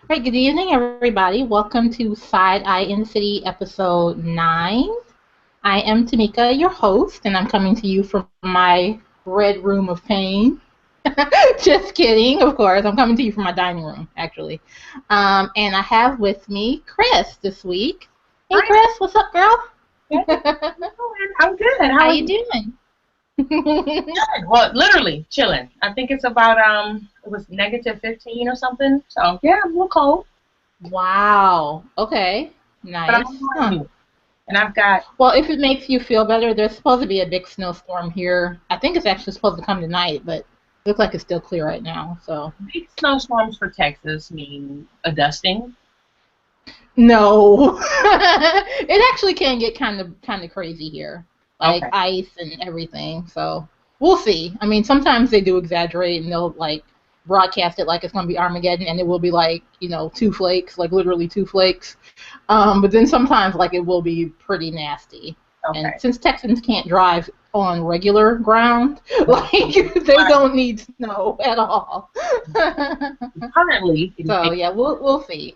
Right, good evening, everybody. Welcome to Side Eye in the City, episode 9. I am Tamika, your host, and I'm coming to you from my red room of pain. Just kidding, of course. I'm coming to you from my dining room, actually. And I have with me Chris this week. Hey, Hi, Chris, what's up, girl? Jen. I'm good. How How are you you? doing? Good. Well, literally chilling. I think it's about it was negative 15 or something. So yeah, I'm a little cold, Wow. Okay. but I'm Nice. enjoying Huh. it. And I've got Well, if it makes you feel better, there's supposed to be a big snowstorm here. I think it's actually supposed to come tonight, but it looks like it's still clear right now. So big snowstorms for Texas mean a dusting. no, it actually can get kind of crazy here, like Okay. ice and everything. So we'll see. I mean, sometimes they do exaggerate and they'll like broadcast it like it's going to be Armageddon, and it will be like 2 flakes, like literally 2 flakes. But then sometimes like it will be pretty nasty. And Okay. since Texans can't drive on regular ground, like they Right. don't need snow at all. Currently, So yeah, we'll see.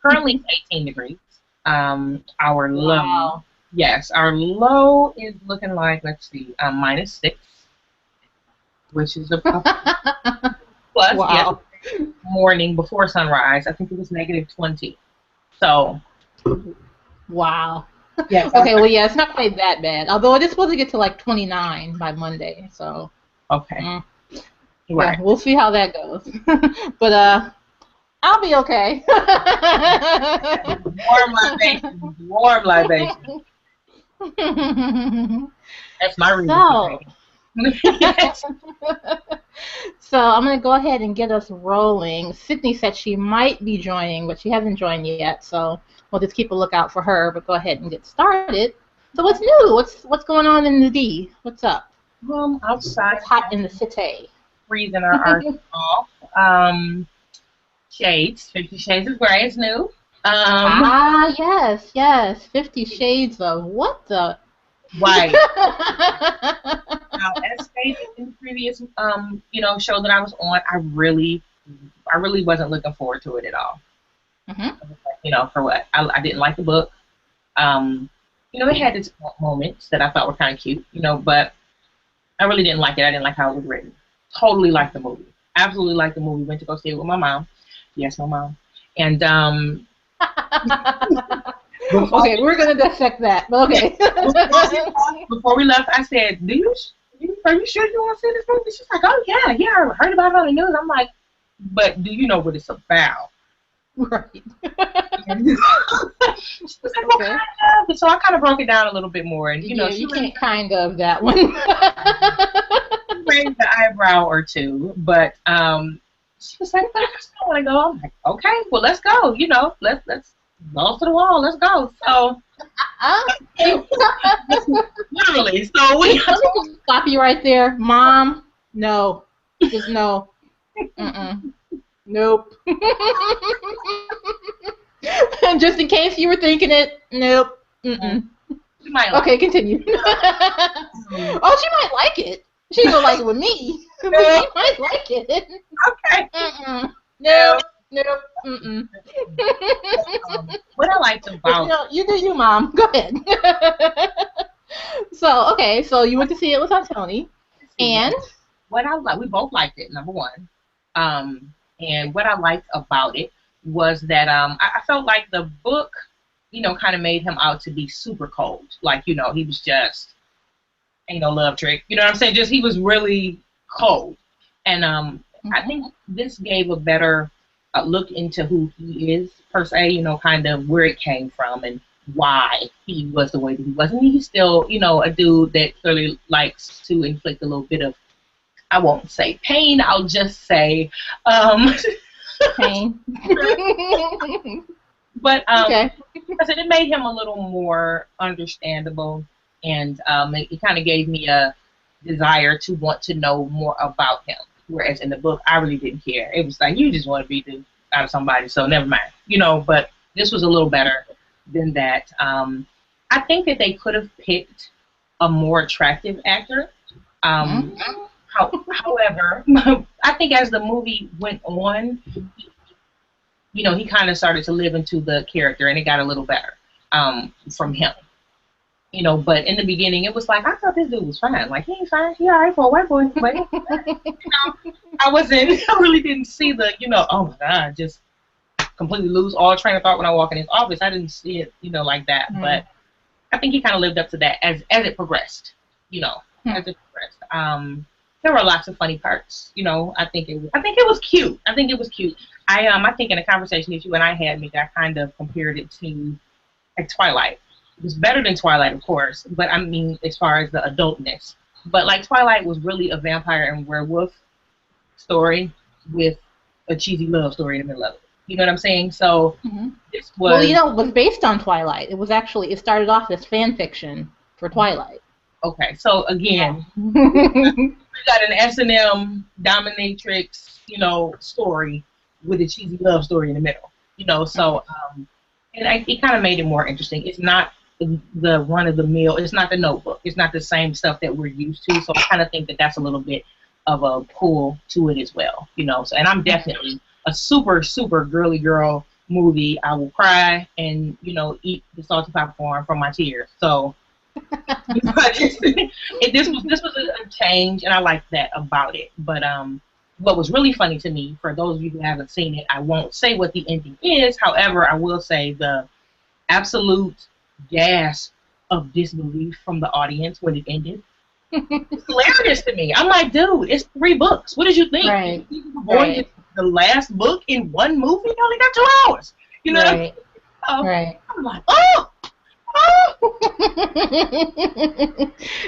currently it's 18 degrees. Our low, Wow. yes, our low is looking like, let's see, -6, which is a plus. Yes, Wow. morning before sunrise. I think it was -20. So Wow. yes, Okay, well, yeah, it's not quite that bad. Although it is supposed to get to like 29 by Monday. So, okay, mm, yeah, right. we'll see how that goes. But I'll be okay. Warm libation, warm libation. That's my reason for So, drinking. Yes. so I'm gonna go ahead and get us rolling. Sydney said she might be joining, but she hasn't joined yet. So we'll just keep a lookout for her. But go ahead and get started. So what's new? What's going on in the D? What's up? Outside, What's hot in the city? freezing our off. Shades, 50 Shades of Grey is new. Um, Ah, yes, yes. 50 Shades of what the? right. Now, as stated in the previous, show that I was on, I really wasn't looking forward to it at all. Hmm. For what? I didn't like the book. Um, they had its moments that I thought were kind of cute, but I really didn't like it. I didn't like how it was written. Totally liked the movie. Absolutely liked the movie. Went to go see it with my mom. Yes, my mom. And before Okay, we're gonna dissect that. But okay. before we before we left, I said, are you sure you want to see this movie?" She's like, "Oh yeah, yeah, I heard about it on the news." I'm like, "But do you know what it's about?" Right. And she was like, "Well, Okay. kind of." So I kind of broke it down a little bit more, and Yeah, she you really can't kind of that one. raised the eyebrow or two, but she was like, "But I still want to go." I'm like, "Okay, well, let's go. Let's balls to the wall. Let's go." So literally, so we. Let me just stop you right there, Mom. No, just no. Mm-mm. Nope. Just in case you were thinking it. Nope. Mm-mm. You might like. Okay, continue. Um, Oh, she might like it. She ain't gonna like it with me, but she might like it. okay. Mm-mm. Yeah. Nope. Nope. Mm-mm. What I liked But about you do you, Mom. Go ahead. So okay, so you went to see it with Aunt Tony, and what I like, we both liked it. Number one, and what I liked about it was that I felt like the book, kind of made him out to be super cold. Like he was just ain't no love trick. You know what I'm saying? Just he was really cold, and I Mhm. think this gave a better look into who he is per se. Kind of where it came from and why he was the way that he was. And he's still, a dude that clearly likes to inflict a little bit of, I won't say pain. I'll just say, um, Pain. but Okay. I said it made him a little more understandable, and it kind of gave me a desire to want to know more about him. Whereas in the book, I really didn't care. It was like you just want to beat the out of somebody, so never mind. But this was a little better than that. I think that they could have picked a more attractive actor. Um, Mhm. however, I think as the movie went on, he kind of started to live into the character, and it got a little better from him. But in the beginning, it was like, I thought this dude was fine. Like, he ain't fine. He all right for a white boy. But, I really didn't see the, oh my God, just completely lose all train of thought when I walk in his office. I didn't see it, like that. Mm. But I think he kind of lived up to that as it progressed, as it progressed. There were lots of funny parts, I think it was cute. I think in a conversation that you and I had, Mika, I kind of compared it to like Twilight. It was better than Twilight, of course, but I mean, as far as the adultness. But like Twilight was really a vampire and werewolf story with a cheesy love story in the middle of it. You know what I'm saying? So this was... Well, it was based on Twilight. It started off as fan fiction for Twilight. Okay, so again, we got an S&M dominatrix, story with a cheesy love story in the middle. So it kind of made it more interesting. It's not the run-of-the-mill. It's not the Notebook. It's not the same stuff that we're used to. So I kind of think that that's a little bit of a pull to it as well. So, and I'm definitely a super, super girly girl movie. I will cry and, eat the salty popcorn from my tears. So, but this was a change, and I liked that about it. But what was really funny to me, for those of you who haven't seen it, I won't say what the ending is. However, I will say the absolute gasp of disbelief from the audience when it ended. It's hilarious to me. I'm like, dude, it's 3 books. What did you think? Right. You were going to the last book in one movie? You only got 2 hours. Right. Right. I'm like, oh!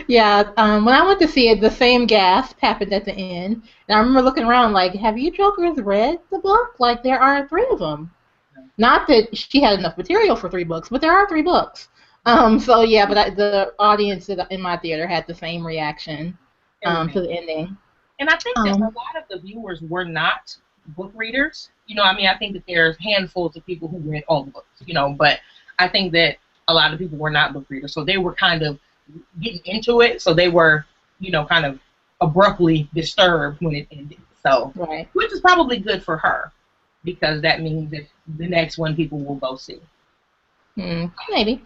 Yeah, when I went to see it, the same gasp happened at the end. And I remember looking around like, have you jokers read the book? Like, there are 3 of them. Not that she had enough material for 3 books, but there are 3 books. So yeah, but the audience in my theater had the same reaction to the ending. And I think that a lot of the viewers were not book readers. I think that there's handfuls of people who read all the books, but I think that a lot of people were not book readers, so they were kind of getting into it, so they were, kind of abruptly disturbed when it ended. So, which is probably good for her, because that means that the next one people will go see. Maybe.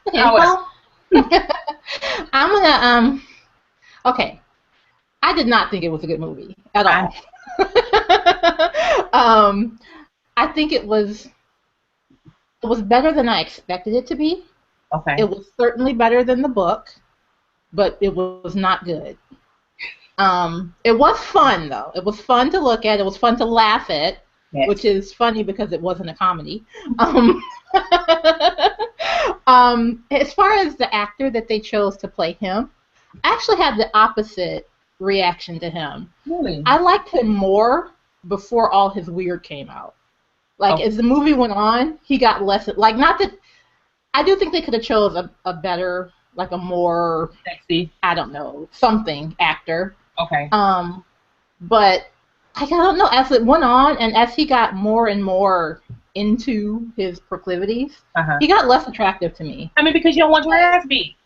Okay, well, I'm gonna okay. I did not think it was a good movie at all. I think it was better than I expected it to be. Okay. It was certainly better than the book, but it was not good. It was fun though. It was fun to look at. It was fun to laugh at, which is funny because it wasn't a comedy. As far as the actor that they chose to play him, I actually had the opposite reaction to him. Really? I liked him more before all his weird came out. Like, as the movie went on, he got less, like, not that, I do think they could have chose a better, like a more, sexy, I don't know, something actor. Okay. But I don't know, as it went on and as he got more and more into his proclivities, he got less attractive to me. I mean, because you don't want your ass beat.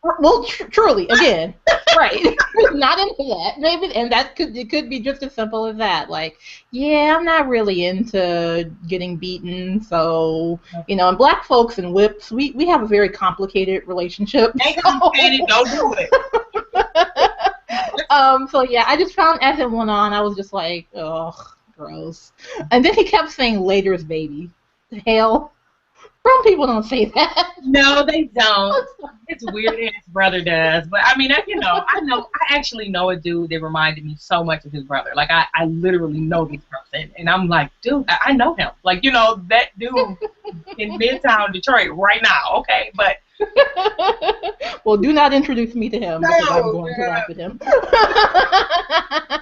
Well, truly, again, right. Not into that. Maybe, and it could be just as simple as that. Like, yeah, I'm not really into getting beaten, so, and black folks and whips, we have a very complicated relationship. Ain't complicated, don't do it. So yeah, I just found as it went on, I was just like, ugh, gross. And then he kept saying later's baby. The hell? Grown people don't say that. No, they don't. It's weird his brother does. But I mean, I actually know a dude that reminded me so much of his brother. Like, I literally know this person. And I'm like, dude, I know him. Like, that dude in Midtown Detroit right now, okay? But well, do not introduce me to him because I'm going to laugh at him. I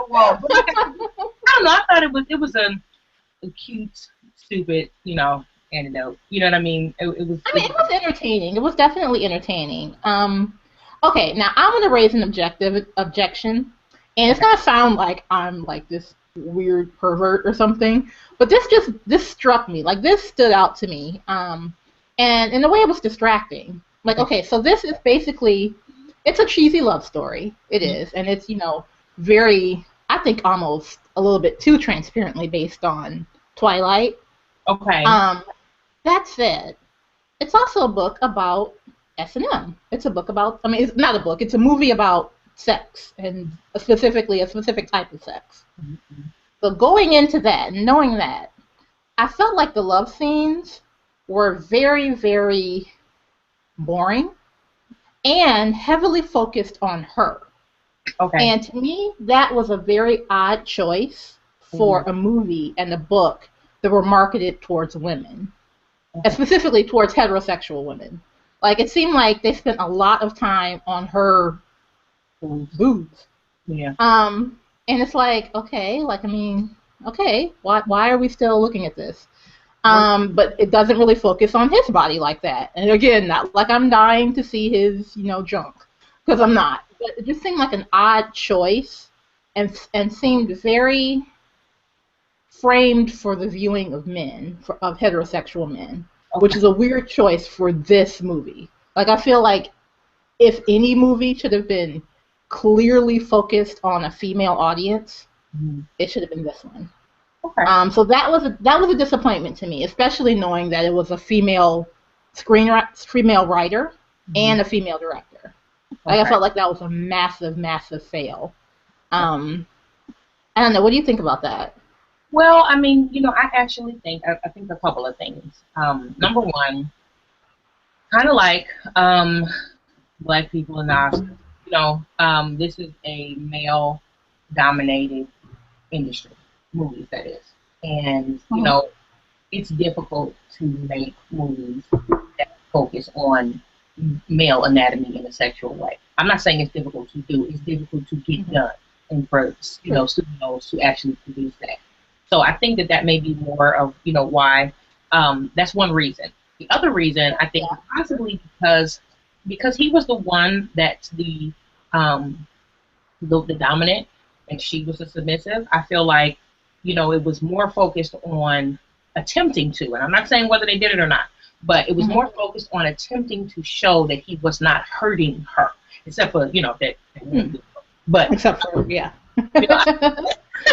won't. But I don't know. I thought it was a cute, stupid, antidote. You know what I mean? It was entertaining. It was definitely entertaining. Okay, now I'm going to raise an objection, and it's going to sound like I'm like this weird pervert or something, but this struck me. Like, this stood out to me. And in a way it was distracting. Like, okay, so this is basically, it's a cheesy love story. It is, and it's, very, I think almost a little bit too transparently based on Twilight. Okay. Um, that said, it's also a book about S&M. It's a book about, I mean, it's not a book, it's a movie about sex, and specifically a specific type of sex. Mm-hmm. So going into that, knowing that, I felt like the love scenes were very, very boring and heavily focused on her. Okay. And to me, that was a very odd choice for Mm-hmm. a movie and a book that were marketed towards women, and Okay. specifically towards heterosexual women. Like, it seemed like they spent a lot of time on her boobs. Yeah. And it's like, okay, like, I mean, okay, why are we still looking at this? Well, But it doesn't really focus on his body like that. And again, not like I'm dying to see his, junk, because I'm not. But it just seemed like an odd choice, and seemed very framed for the viewing of men, of heterosexual men, which okay. is a weird choice for this movie. Like, I feel like if any movie should have been clearly focused on a female audience, Mm-hmm. it should have been this one. Okay. So that was a disappointment to me, especially knowing that it was a female female writer Mm-hmm. and a female director. Like, I Okay. felt like that was a massive, massive fail. Um, I don't know. What do you think about that? Well, I mean, I actually I think a couple of things. Number one, kind of like black people in the Oscars. This is a male-dominated industry, movies that is, and Mhm. it's difficult to make movies that focus on male anatomy in a sexual way. I'm not saying it's difficult to do; it's difficult to get Mhm. done, and for True. studios to actually produce that. So I think that may be more of why. That's one reason. The other reason I think is Yeah. possibly because he was the one that's the dominant and she was the submissive. I feel like it was more focused on attempting to, and I'm not saying whether they did it or not, but it was Mhm. more focused on attempting to show that he was not hurting her, except for that one. Hmm. But Except for, yeah, you know,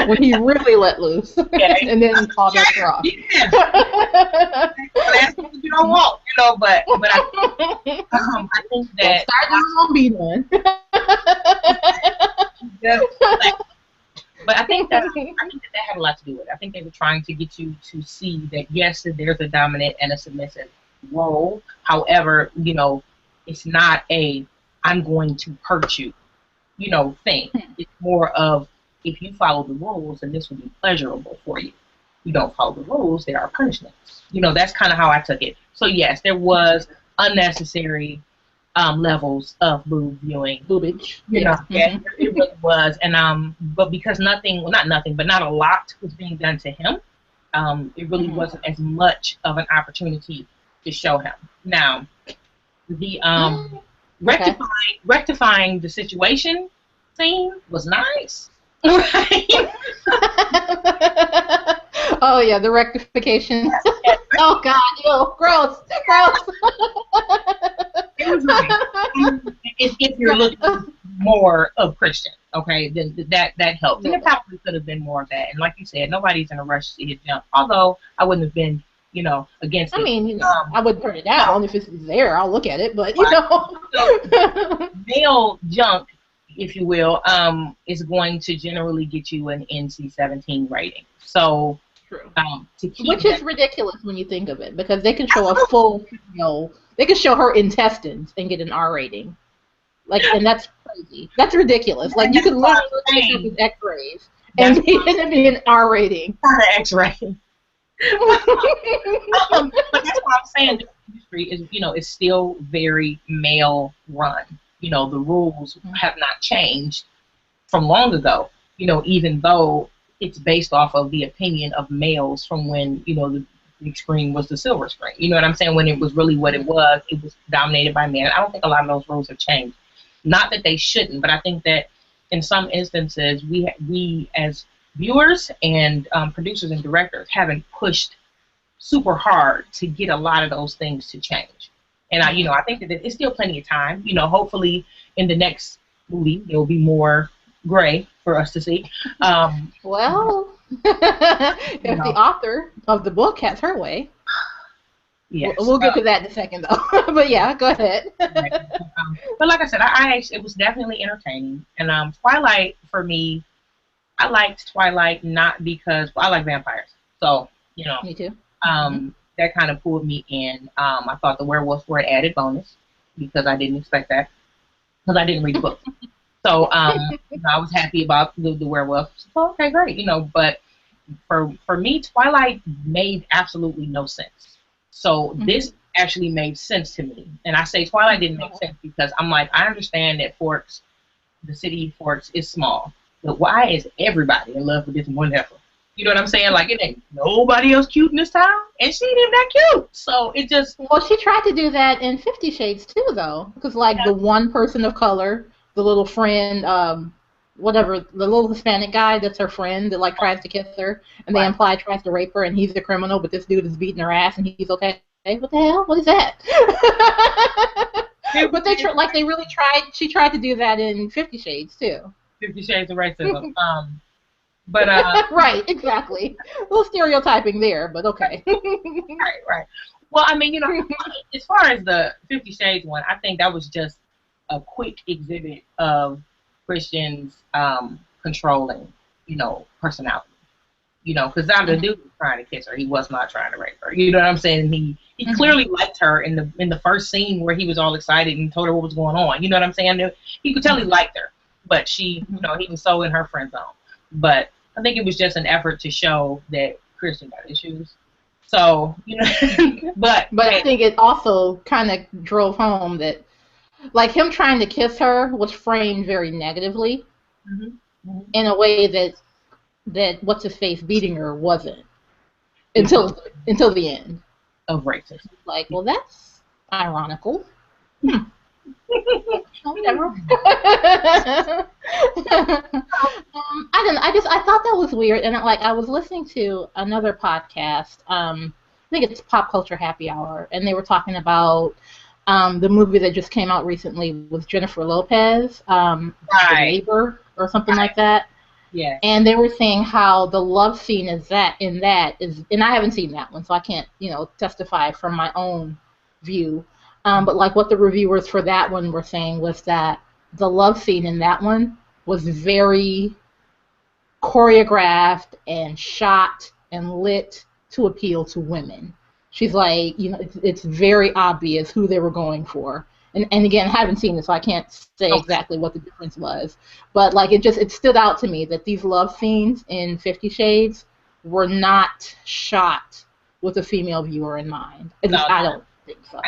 when he really let loose, yeah, and then all bets are off. yes, that's what you don't want, but I think Don't that start this on be one. just, but I think that had a lot to do with it. I think they were trying to get you to see that yes, that there's a dominant and a submissive role. However, it's not a I'm going to hurt you, thing. It's more of if you follow the rules, then this will be pleasurable for you. You don't follow the rules, there are punishments. That's kind of how I took it. So yes, there was unnecessary levels of boob viewing. Boobage. Yeah. Yeah, Hmm. it really was, and but because nothing, well, not nothing, but not a lot was being done to him, it really Hmm. wasn't as much of an opportunity to show him. Now, the Okay. rectifying the situation scene was nice, right? Oh yeah, the rectification. Oh God, ew, gross, gross. It was nice. If you're looking more of Christian, okay, then that helps. And Yeah. there probably could have been more of that. And like you said, nobody's in a rush to see it jump. Although I wouldn't have been, against I it. mean, I wouldn't turn it No, down if it's there. I'll look at it, but right. So male junk, if you will, is going to generally get you an NC-17 rating. So True. to keep Which that, is ridiculous when you think of it, because they can show a full, they can show her intestines and get an R rating. Like, and that's crazy. That's ridiculous. Like, and you that's could what literally I'm look at saying. his X-rays That's and and be an R rating. not an X-ray. But that's what I'm saying. The industry is still very male run. The rules have not changed from long ago. Even though it's based off of the opinion of males from when the big screen was the silver screen. You know what I'm saying? When it was really what it was dominated by men. I don't think a lot of those rules have changed. Not that they shouldn't, but I think that in some instances we as viewers and producers and directors haven't pushed super hard to get a lot of those things to change. And I think that it's still plenty of time. Hopefully in the next movie there will be more gray for us to see. Well, You If the know, author of the book has her way, yes. we'll get to that in a second, though. But yeah, go ahead. Right. But like I said, I actually, it was definitely entertaining. And Twilight for me, I liked Twilight not because well, I like vampires, so you know, Me too. Hmm. that kind of pulled me in. I thought the werewolves were an added bonus because I didn't expect that because I didn't read the book. So I was happy about the werewolves. So, okay, great, But for me, Twilight made absolutely no sense. So Hmm. this actually made sense to me, and I say Twilight didn't make sense because I'm like I understand that Forks, the city of Forks, is small, but why is everybody in love with this one heifer? You know what I'm saying? Like it ain't nobody else cute in this town, and she ain't even that cute. So it just Well, she tried to do that in 50 Shades too, though, because like the one person of color, the little friend, whatever, the little Hispanic guy that's her friend that like tries to kiss her, and they right. imply tries to rape her, and he's the criminal, but this dude is beating her ass, and he's okay. What the hell? What is that? It But they really tried. She tried to do that in 50 Shades too. 50 Shades of Racism. But Right, exactly. A little stereotyping there, but okay. right, right. Well, I mean, as far as the 50 Shades one, I think that was just a quick exhibit of Christian's controlling, personality. Because now the dude was trying to kiss her, he was not trying to rape her. You know what I'm saying? He clearly liked her in the first scene where he was all excited and told her what was going on. You know what I'm saying? He could tell he liked her, but she, he was so in her friend zone. But I think it was just an effort to show that Christian got issues. So, but But I hey, think it also kind of drove home that, like, him trying to kiss her was framed very negatively mhm, mhm. in a way that what's his face beating her wasn't It was until the end. of racist. Like, well, that's ironical. Oh, whatever. I didn't. I thought that was weird, and like I was listening to another podcast. I think it's Pop Culture Happy Hour, and they were talking about the movie that just came out recently with Jennifer Lopez, The Right, Neighbor or something right, like that. yes. And they were saying how the love scene is and I haven't seen that one, so I can't, testify from my own view. But like what the reviewers for that one were saying was that the love scene in that one was very choreographed and shot and lit to appeal to women. She's like, it's very obvious who they were going for. And again, I haven't seen it, so I can't say Okay. exactly what the difference was. But like, it stood out to me that these love scenes in 50 Shades were not shot with a female viewer in mind. At No, least I don't think so.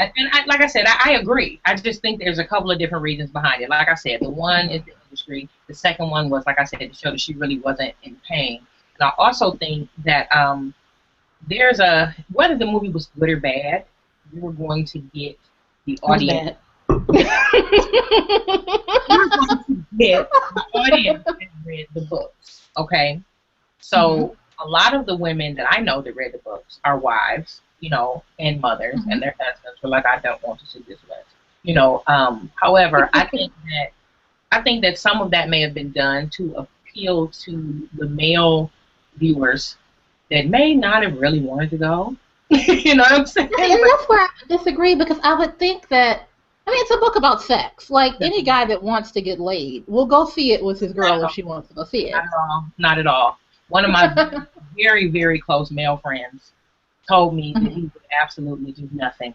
like I said, I agree. I just think there's a couple of different reasons behind it. Like I said, the one is the industry. The second one was, like I said, to show that she really wasn't in pain. And I also think that there's whether the movie was good or bad, we were going to get the It was audience. bad. We were going to get the audience that read the books. Okay, Hmm. so a lot of the women that I know that read the books are wives, and mothers, Hmm. and their husbands were like, I don't want to see this less. However, I think that some of that may have been done to appeal to the male viewers that may not have really wanted to go. You know what I'm saying? And that's where I disagree because I would think that, I mean, it's a book about sex. Like But any guy that wants to get laid will go see it with his not girl at if all. she wants to go see Not it. at all. Not at all. One of my very, very close male friends told me that he Mhm. would absolutely do nothing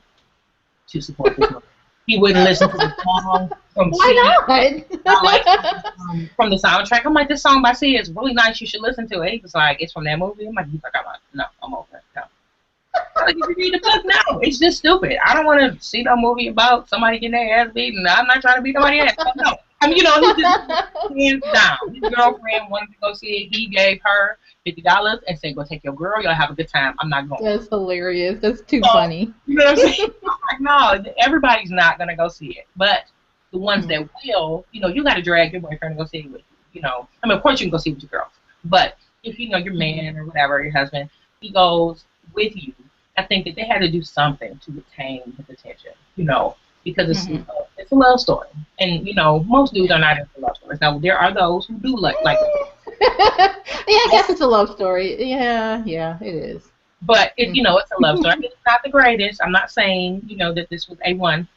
to support this movie. He wouldn't listen to the song from Sia. Why I like not? from the soundtrack. I'm like, this song by Sia is really nice. You should listen to it. He was like, it's from that movie. He's like, no, I'm over it. No. Like, if you read the book, no, it's just stupid. I don't want to see no movie about somebody getting their ass beaten. I'm not trying to beat nobody's ass. No. I mean, he just hands down. His girlfriend wanted to go see it. He gave her $50 and said, "Go take your girl. You'll have a good time. I'm not going." That's hilarious. That's too So, funny. you know what I'm saying? I'm like, no, everybody's not gonna go see it, but the ones Mhm. that will, you got to drag your boyfriend to go see it with you. I mean, of course you can go see it with your girls, but if your Mhm. man or whatever, your husband, he goes with you. I think that they had to do something to retain his attention, because Mhm. it's a love story, and most dudes are not into love stories. Now there are those who do like it. I guess it's a love story. Yeah, it is. But it's a love story. It's not the greatest. I'm not saying that this was A1,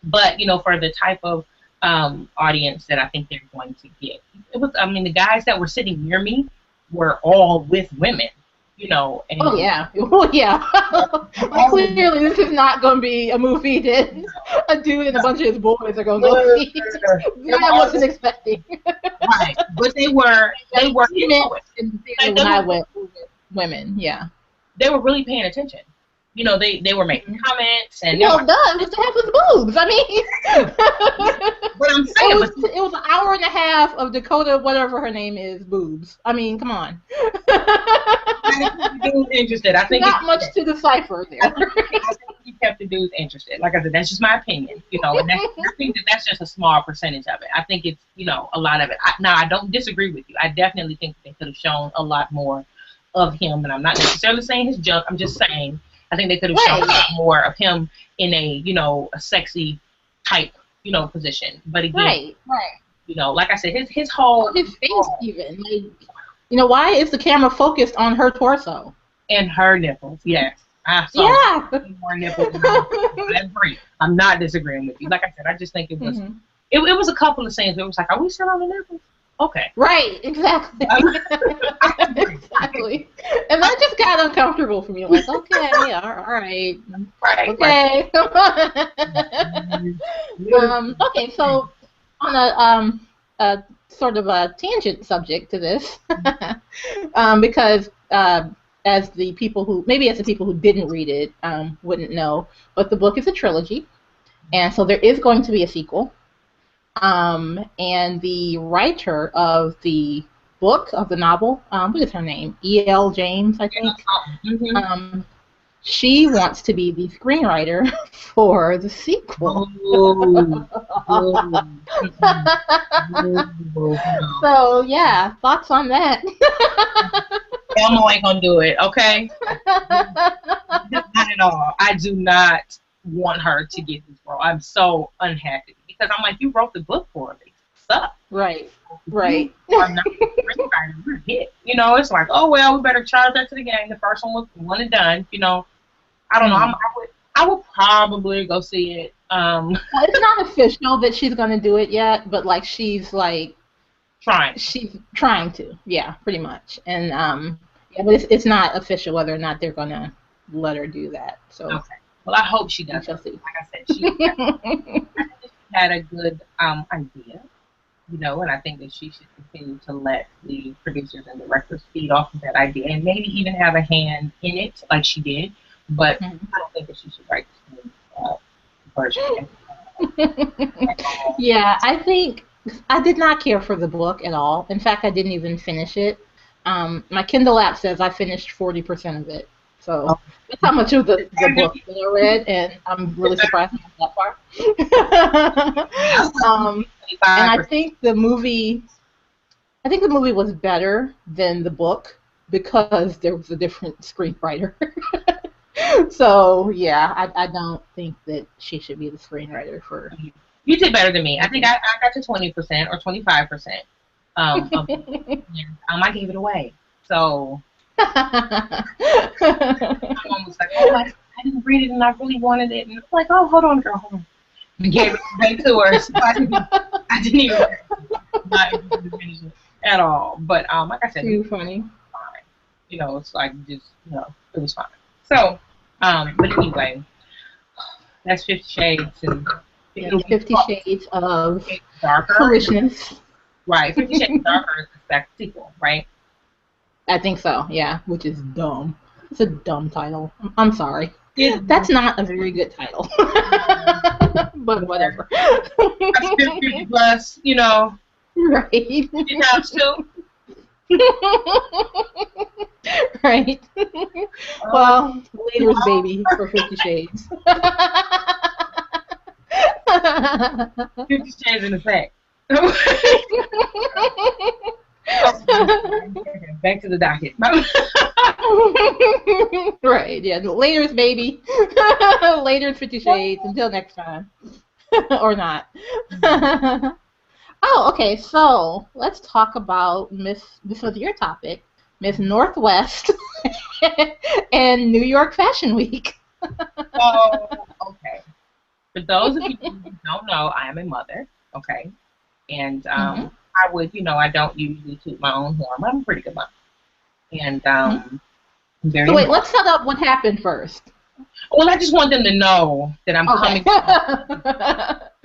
but for the type of audience that I think they're going to get, it was. I mean, the guys that were sitting near me were all with women. And oh yeah, like, clearly this is not going to be a movie that a dude and a bunch of his boys are going to go see. That I wasn't expecting. Right, but they were into it. When I went with women, yeah, they were really paying attention. They were making comments and well done. It's half his boobs. I mean, but I'm saying it was an hour and a half of Dakota, whatever her name is, boobs. I mean, come on. I think dude's interested. I think not much to decipher there. I think he kept the dudes interested. Like I said, that's just my opinion. And I think that's just a small percentage of it. I think it's a lot of it. I don't disagree with you. I definitely think they could have shown a lot more of him, and I'm not necessarily saying his junk. I'm just saying I think they could have shown a lot more of him in a a sexy type position. But again, right. Like I said, his whole his face even. Like, why is the camera focused on her torso and her nipples? Yes, I saw more nipples. I agree. I'm not disagreeing with you. Like I said, I just think it was it was a couple of scenes where it was like, are we still on the nipples? Okay. Right, exactly. Exactly. And that just got uncomfortable for me. Like, okay, all right. Okay. Okay, so on a sort of a tangent subject to this, because as the people who didn't read it wouldn't know, but the book is a trilogy, and so there is going to be a sequel. And the writer of the book, of the novel, what is her name? E.L. James, I think. She wants to be the screenwriter for the sequel. So, yeah, thoughts on that? Elmo ain't gonna do it, okay? Not at all. I do not want her to get this role. I'm so unhappy. Because I'm like, you wrote the book for me. Suck. Right. You are not a screenwriter. You're a hit. It's like, oh well, we better charge that to the game. The first one was one and done. I don't know. I would probably go see it. Well, it's not official that she's gonna do it yet, but like she's like trying. She's trying to. Yeah, pretty much. And but it's not official whether or not they're gonna let her do that. So. Okay. Well, I hope she does. Like I said, she had a good idea, and I think that she should continue to let the producers and directors feed off of that idea and maybe even have a hand in it like she did. But I don't think that she should write the version. Yeah, I think I did not care for the book at all. In fact, I didn't even finish it. My Kindle app says I finished 40% of it. So that's how much of the book that I read, and I'm really surprised I got that far. And I think the movie was better than the book because there was a different screenwriter. So yeah, I don't think that she should be the screenwriter for. You did better than me. I think I got to 20% or 25%. I gave it away. So. My mom was like, oh, I didn't read it and I really wanted it. And I'm like, oh, hold on, girl, hold on. And gave it back to her. So I didn't even finish it at all. But like I said, too funny. Fine. It's like just it was fine. So, but anyway, that's 50 Shades and 50 Shades of Darker. Foolishness. Right, 50 Shades Darker is the second sequel, right? I think so, yeah, which is dumb. It's a dumb title. I'm sorry. That's not a very good title. But whatever. That's 50 plus, Right. 50 times 2. Right. Well, later's baby for 50 Shades. 50 Shades in effect. Back to the docket. Right, yeah. Later's baby. Later's 50 Shades. Until next time. Or not. Oh, okay. So let's talk about Miss. This was your topic, Miss Northwest and New York Fashion Week. Oh, okay. For those of you who don't know, I am a mother. Okay, and Hmm. I would, I don't usually toot my own horn, but I'm a pretty good mom, and I'm very So wait, involved. let's set up what happened first. Well, I just want them to know that I'm Okay. coming from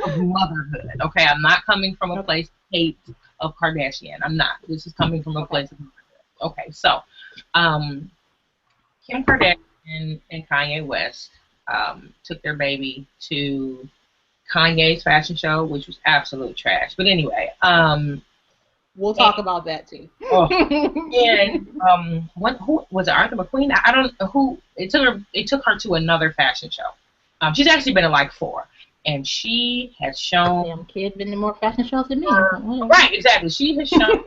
of motherhood. Okay, I'm not coming from a Okay. place of hate of Kardashian. I'm not. This is coming from a Okay. place of motherhood. Okay, so um, Kim Kardashian and Kanye West took their baby to Kanye's fashion show, which was absolute trash. But anyway, We'll and, talk about that too. oh, and what who was it? Arthur McQueen? I don't know who. It took her to another fashion show. She's actually been in like four, and she has shown Damn kid been to more fashion shows than me. her But whatever. right exactly. She has shown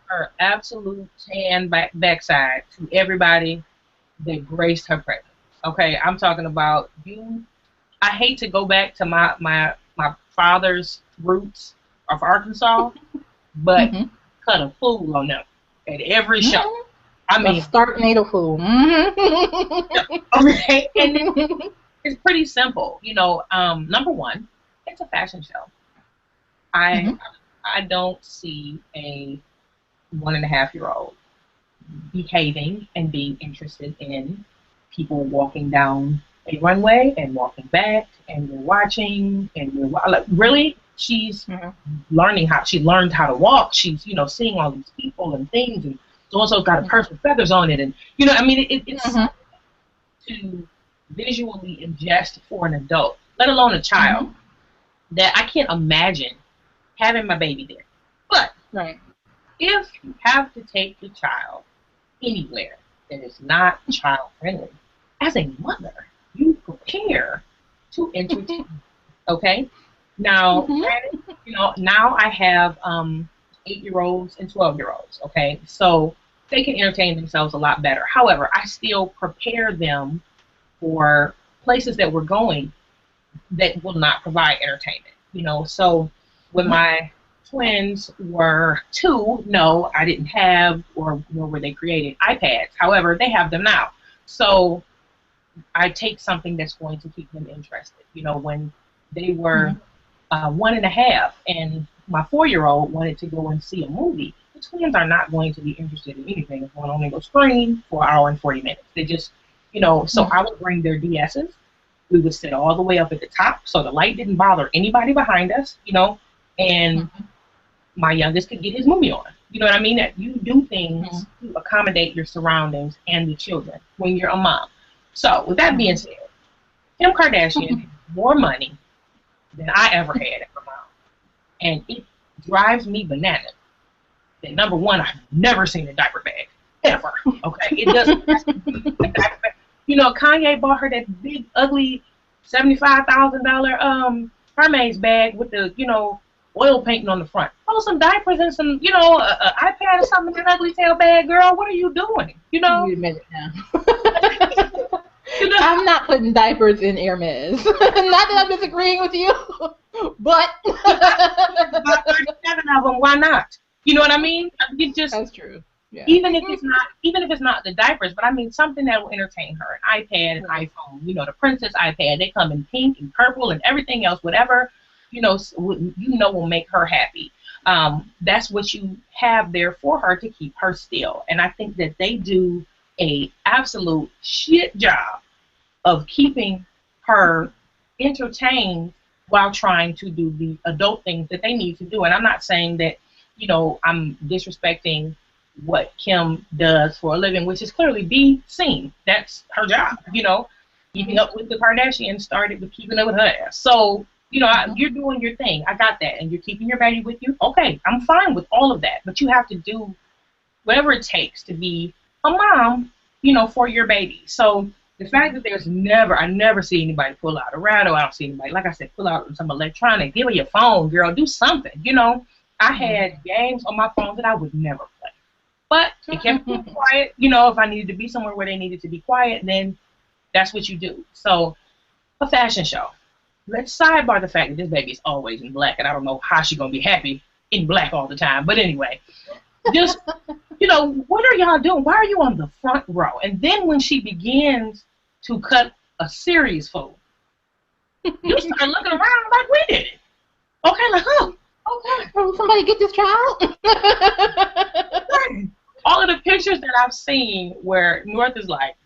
her absolute backside to everybody that graced her presence. Okay, I'm talking about you. I hate to go back to my father's roots of Arkansas, but Hmm. cut a fool on them at every show. Hmm. I A mean, stark natal fool. okay, and Hmm. it's pretty simple. Number one, it's a fashion show. I Hmm. I don't see a 1.5-year old behaving and being interested in people walking down a runway and walking back, and you're watching, and you're like, really, she's she learned how to walk. She's seeing all these people and things, and so and so got a purse with feathers on it, and I mean, it's Hmm. to visually ingest for an adult, let alone a child, Hmm. that I can't imagine having my baby there. But Right. if you have to take your child anywhere that is not child friendly, as a mother, you prepare to entertain. Okay. Now, Hmm. granted, now I have 8-year-olds and 12-year-olds. Okay, so they can entertain themselves a lot better. However, I still prepare them for places that we're going that will not provide entertainment. So when Hmm. my twins were 2, no, I didn't have, or nor were they created, iPads. However, they have them now. So I take something that's going to keep them interested. When they were Hmm. 1.5 and my 4-year-old wanted to go and see a movie, the twins are not going to be interested in anything that's going on in the screen for an hour and 40 minutes. They just, so I would bring their DSs. We would sit all the way up at the top so the light didn't bother anybody behind us, and Hmm. my youngest could get his movie on. You know what I mean? That you do Hmm. things to accommodate your surroundings and the children when you're a mom. So, with that being Hmm. said, Kim Kardashian has more money than I ever had as a mom. And it drives me bananas that, number one, I've never seen a diaper bag. Ever. Okay? It doesn't have to be a diaper bag. Kanye bought her that big, ugly $75,000 Hermes bag with the, oil painting on the front. Oh, some diapers and some, a iPad or something in that ugly tail bag, girl. What are you doing? You admit it now. You know, I'm not putting diapers in Hermes. Not that I'm disagreeing with you, but about 37 of them. Why not? You know what I mean? You just that's true. Yeah. even if it's not the diapers, but I mean something that will entertain her. An iPad, an Right. iPhone, the Princess iPad. They come in pink and purple and everything else, whatever will make her happy. That's what you have there for her to keep her still. And I think that they do a absolute shit job of keeping her entertained while trying to do the adult things that they need to do. And I'm not saying that, I'm disrespecting what Kim does for a living, which is clearly be seen. That's her job, Keeping Hmm. up with the Kardashians started with keeping up with her ass. So, Hmm. you're doing your thing. I got that. And you're keeping your baby with you. Okay, I'm fine with all of that. But you have to do whatever it takes to be a mom, for your baby. So the fact that I never see anybody pull out a rattle. I don't see anybody, like I said, pull out some electronic. Give her your phone, girl. Do something. I Hmm. had games on my phone that I would never play. But it kept me quiet. If I needed to be somewhere where they needed to be quiet, then that's what you do. So a fashion show. Let's sidebar the fact that this baby is always in black, and I don't know how she's gonna be happy. in black all the time. But anyway, just, what are y'all doing? Why are you on the front row? And then when she begins to cut a serious fool, you start looking around like we did it. Okay, like, oh, okay. Somebody get this child. All of the pictures that I've seen where North is like,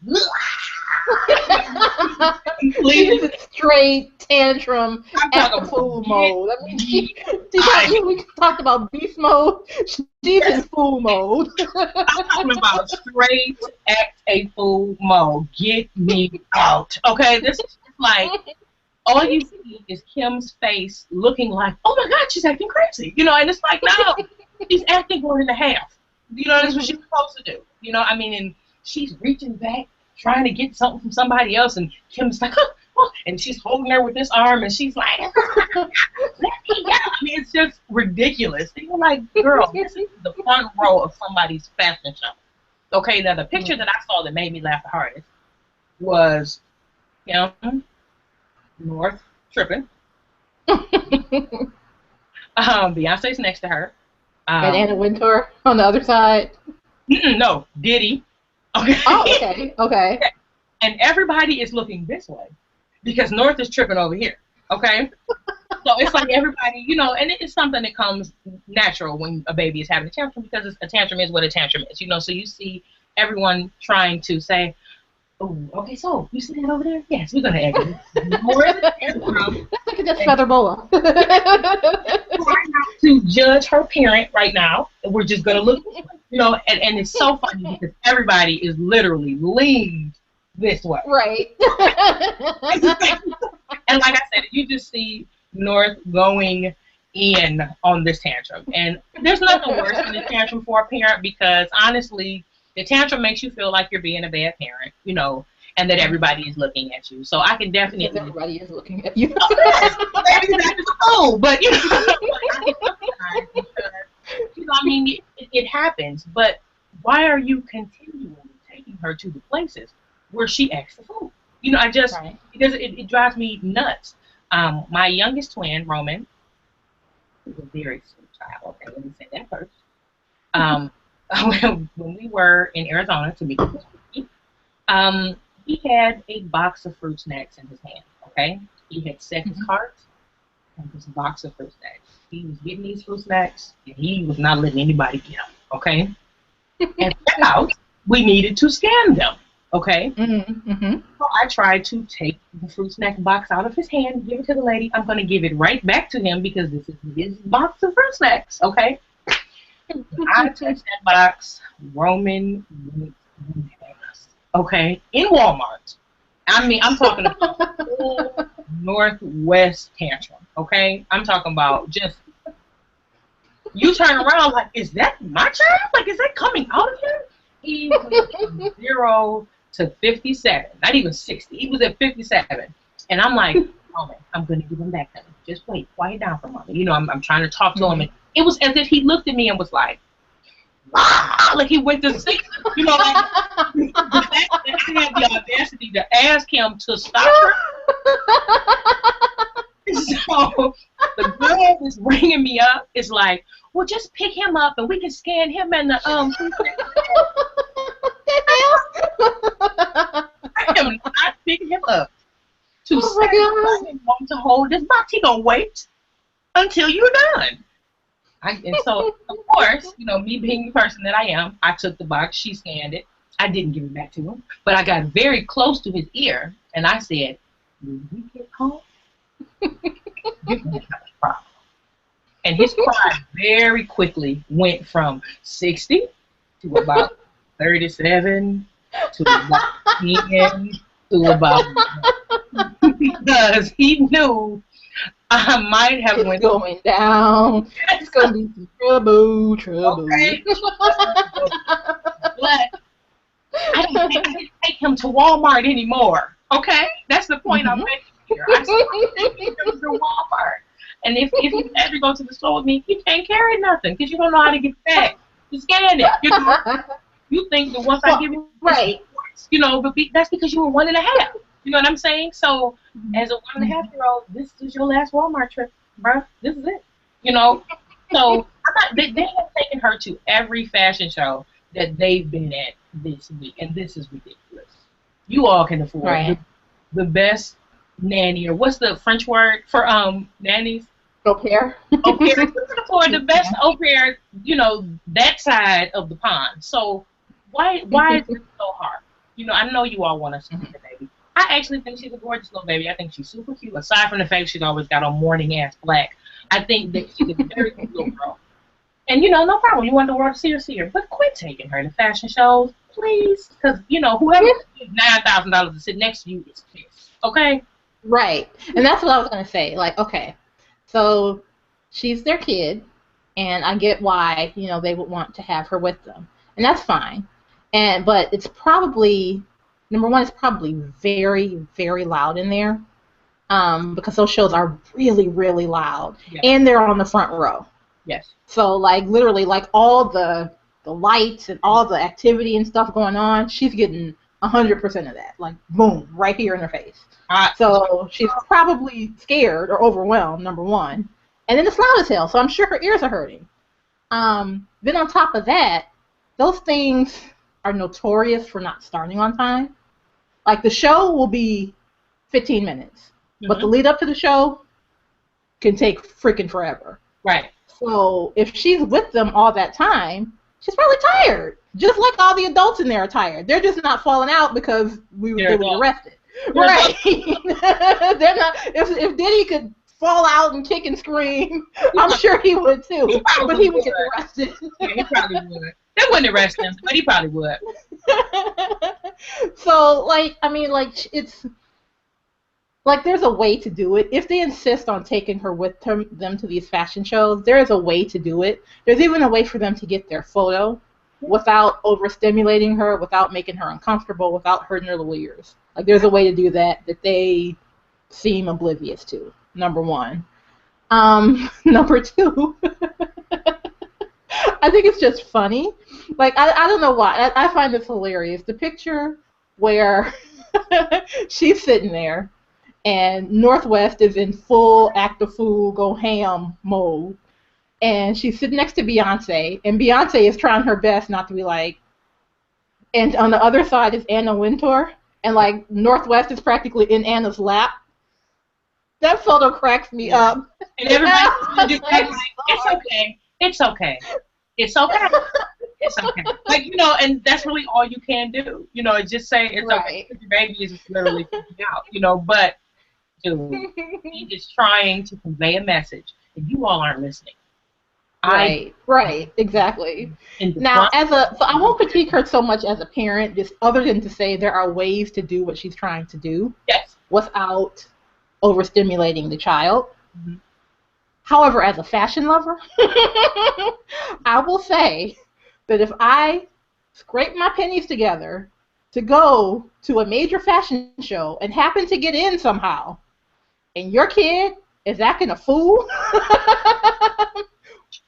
She's straight tantrum at fool mode. I mean, we talked about beast mode. She's in fool mode. I'm talking about straight act a fool mode. Get me out. Okay, this is like, all you see is Kim's face looking like, oh my God, she's acting crazy. And it's like, no, she's acting 1.5. That's what she's supposed to do. And she's reaching back, trying to get something from somebody else, and Kim's like, oh, and she's holding her with this arm, and she's like, let me go. It's just ridiculous. And you're like, girl, this is the front row of somebody's fashion show. Okay, now the picture that I saw that made me laugh the hardest was Kim, North tripping. Beyonce's next to her. And Anna Wintour on the other side. No, Diddy. Okay. Oh, okay. And everybody is looking this way because North is tripping over here. Okay. So it's like everybody, and it's something that comes natural when a baby is having a tantrum, because a tantrum is what a tantrum is. So you see everyone trying to say, oh, okay, so you see that over there? Yes, we're gonna egg it. More tantrum. Look at this feather boa. Try not to judge her parent right now. We're just gonna look, and it's so funny because everybody is literally leaned this way. Right. And like I said, you just see North going in on this tantrum, and there's nothing worse than a tantrum for a parent, because honestly, the tantrum makes you feel like you're being a bad parent, and that everybody is looking at you. So I can definitely. Yes, everybody is looking at you. Maybe that's cool, but it happens. But why are you continually taking her to the places where she acts the fool? Because it drives me nuts. My youngest twin, Roman, is a very sweet child. Okay, let me say that first. When we were in Arizona to meet with he had a box of fruit snacks in his hand. Okay, he had set his cart and this box of fruit snacks. He was getting these fruit snacks, and he was not letting anybody get them. Okay, and out we needed to scan them. Okay, so I tried to take the fruit snack box out of his hand, give it to the lady. I'm going to give it right back to him because this is his box of fruit snacks. Okay. I touched that box. Roman went bananas. Okay, in Walmart. I'm talking about full Northwest tantrum. Okay, I'm talking about just you turn around like, is that my child? Like, is that coming out of him? He went from 0 to 57, not even 60. He was at 57, and I'm like, Roman, I'm gonna give him back to him. Just wait, quiet down for a moment. I'm trying to talk to him, and it was as if he looked at me and was like, like he went to see, the fact that I had the audacity to ask him to stop her. So the girl is ringing me up. Is like, well, just pick him up and we can scan him and the I am not picking him up to want to hold this box. He gonna wait until you're done. And so, of course, me being the person that I am, I took the box, she scanned it. I didn't give it back to him, but I got very close to his ear, and I said, when we get home, you're going to have a problem. And his cry very quickly went from 60 to about 37 to about 10 to about because he knew I might have went going down. It's going to be some trouble. Okay. But I didn't take him to Walmart anymore. Okay? That's the point I'm making here. I said, take him to Walmart. And if you had to go to the store with me, you can't carry nothing because you don't know how to get back. You scan it. You think that once I give you right, but that's because you were 1.5. You know what I'm saying? So as a 1.5-year-old, this is your last Walmart trip, bro. This is it. So they have taken her to every fashion show that they've been at this week, and this is ridiculous. You all can afford Right. the best nanny, or what's the French word for nannies? Au pair. Au pair. You can afford the best au pair, that side of the pond. So why is it so hard? I know you all want us to see the baby. I actually think she's a gorgeous little baby. I think she's super cute. Aside from the fact she's always got on morning ass black, I think that she's a very cute little girl. And no problem. You want the world to see her. But quit taking her to fashion shows, please. Because, whoever gives $9,000 to sit next to you is pissed. Okay? Right. And that's what I was going to say. Like, okay, so she's their kid, and I get why, they would want to have her with them. And that's fine. But it's probably, number one, it's probably very, very loud in there. Because those shows are really, really loud. Yes. And they're on the front row. Yes. So, like, literally, like, all the lights and all the activity and stuff going on, she's getting 100% of that. Like, boom, right here in her face. So she's probably scared or overwhelmed, number one. And then it's loud as hell, so I'm sure her ears are hurting. Then on top of that, those things are notorious for not starting on time. Like, the show will be 15 minutes. But the lead up to the show can take freaking forever. Right. So if she's with them all that time, she's probably tired. Just like all the adults in there are tired. They're just not falling out because they were arrested. Right. They're not. If Diddy could fall out and kick and scream, I'm sure he would too. But he would get arrested. Yeah, he probably would. They wouldn't arrest him, but he probably would. So, it's like, there's a way to do it. If they insist on taking her with them to these fashion shows, there is a way to do it. There's even a way for them to get their photo without overstimulating her, without making her uncomfortable, without hurting her little ears. Like, there's a way to do that they seem oblivious to, number one. Number two, I think it's just funny. Like, I don't know why. I find this hilarious. The picture where she's sitting there, and Northwest is in full act a fool, go ham mode. And she's sitting next to Beyonce, and Beyonce is trying her best not to be like, and on the other side is Anna Wintour, and like Northwest is practically in Anna's lap. That photo cracks me up. And everybody's just like, it's okay. It's okay. It's okay. It's okay. Like, and that's really all you can do. Just say it's okay. Your baby is literally freaking out, but he is trying to convey a message, and you all aren't listening. Right, exactly. Now, so I won't critique her so much as a parent, just other than to say there are ways to do what she's trying to do. Yes. Without overstimulating the child. Mm-hmm. However, as a fashion lover, I will say that if I scrape my pennies together to go to a major fashion show and happen to get in somehow, and your kid is acting a fool,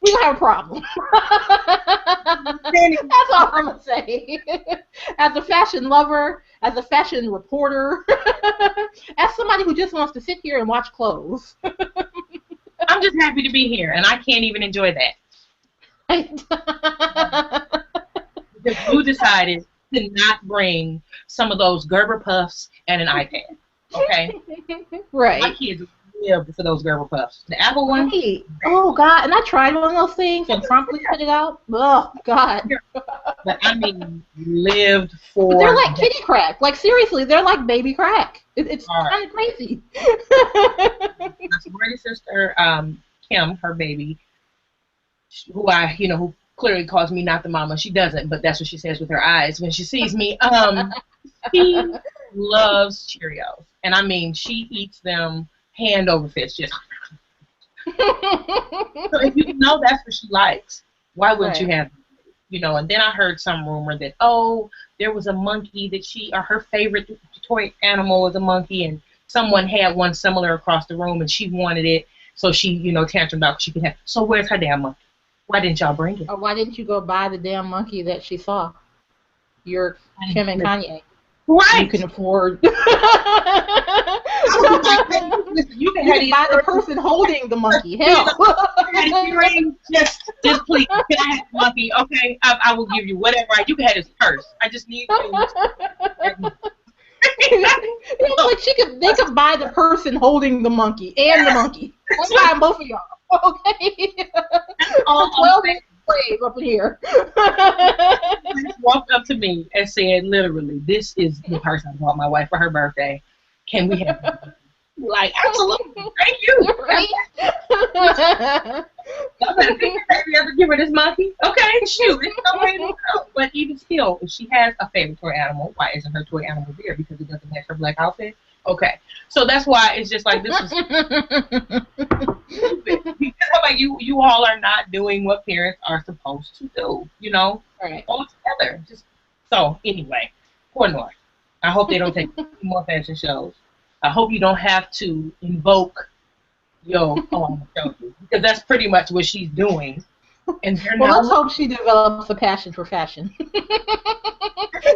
we don't have a problem. That's all I'm going to say. As a fashion lover, as a fashion reporter, as somebody who just wants to sit here and watch clothes. I'm just happy to be here, and I can't even enjoy that. Because you decided to not bring some of those Gerber puffs and an iPad. Okay? Right. My kids lived for those Gerber puffs. The Apple one. Right. Oh, God. And I tried one of those things and promptly put it out. Oh, God. But I mean, lived for. But they're like kitty crack. Like, seriously, they're like baby crack. It's kind of crazy. My sorority sister, Kim, her baby, who clearly calls me not the mama. She doesn't, but that's what she says with her eyes when she sees me. She loves Cheerios. And I mean, she eats them hand over fist, just. So if you know that's what she likes, why wouldn't you have them? And then I heard some rumor that, there was a monkey that her favorite toy animal was a monkey, and someone had one similar across the room, and she wanted it, so she, tantrumed out she could have. So where's her damn monkey? Why didn't y'all bring it? Or why didn't you go buy the damn monkey that she saw? You're Kim and Kanye. Right. You can afford. Listen, you can You have can these buy the earrings. person holding the monkey. You know, Hell. you can have these earrings. Just please, can I have the monkey? Okay, I will give you whatever. You can have his purse. I just need you. It's like they could buy the person holding the monkey and the monkey. Let's buy both of y'all. Okay. All The I'm 12 saying. slaves up in here. Just walked up to me and said, literally, this is the person I bought my wife for her birthday. Can we have it? Like, absolutely. Thank you. Right? I better think that baby ever give her this monkey. Okay, shoot. It's no way to go. But even still, if she has a favorite toy animal, why isn't her toy animal there? Because it doesn't match her black outfit? Okay. So that's why it's just like, this is stupid. Because I'm like, you all are not doing what parents are supposed to do, you know? Right. All together. Just so anyway, poor North. I hope they don't take any more fashion shows. I hope you don't have to invoke I'm gonna show you. Because that's pretty much what she's doing. And they're Well, now let's hope she develops a passion for fashion.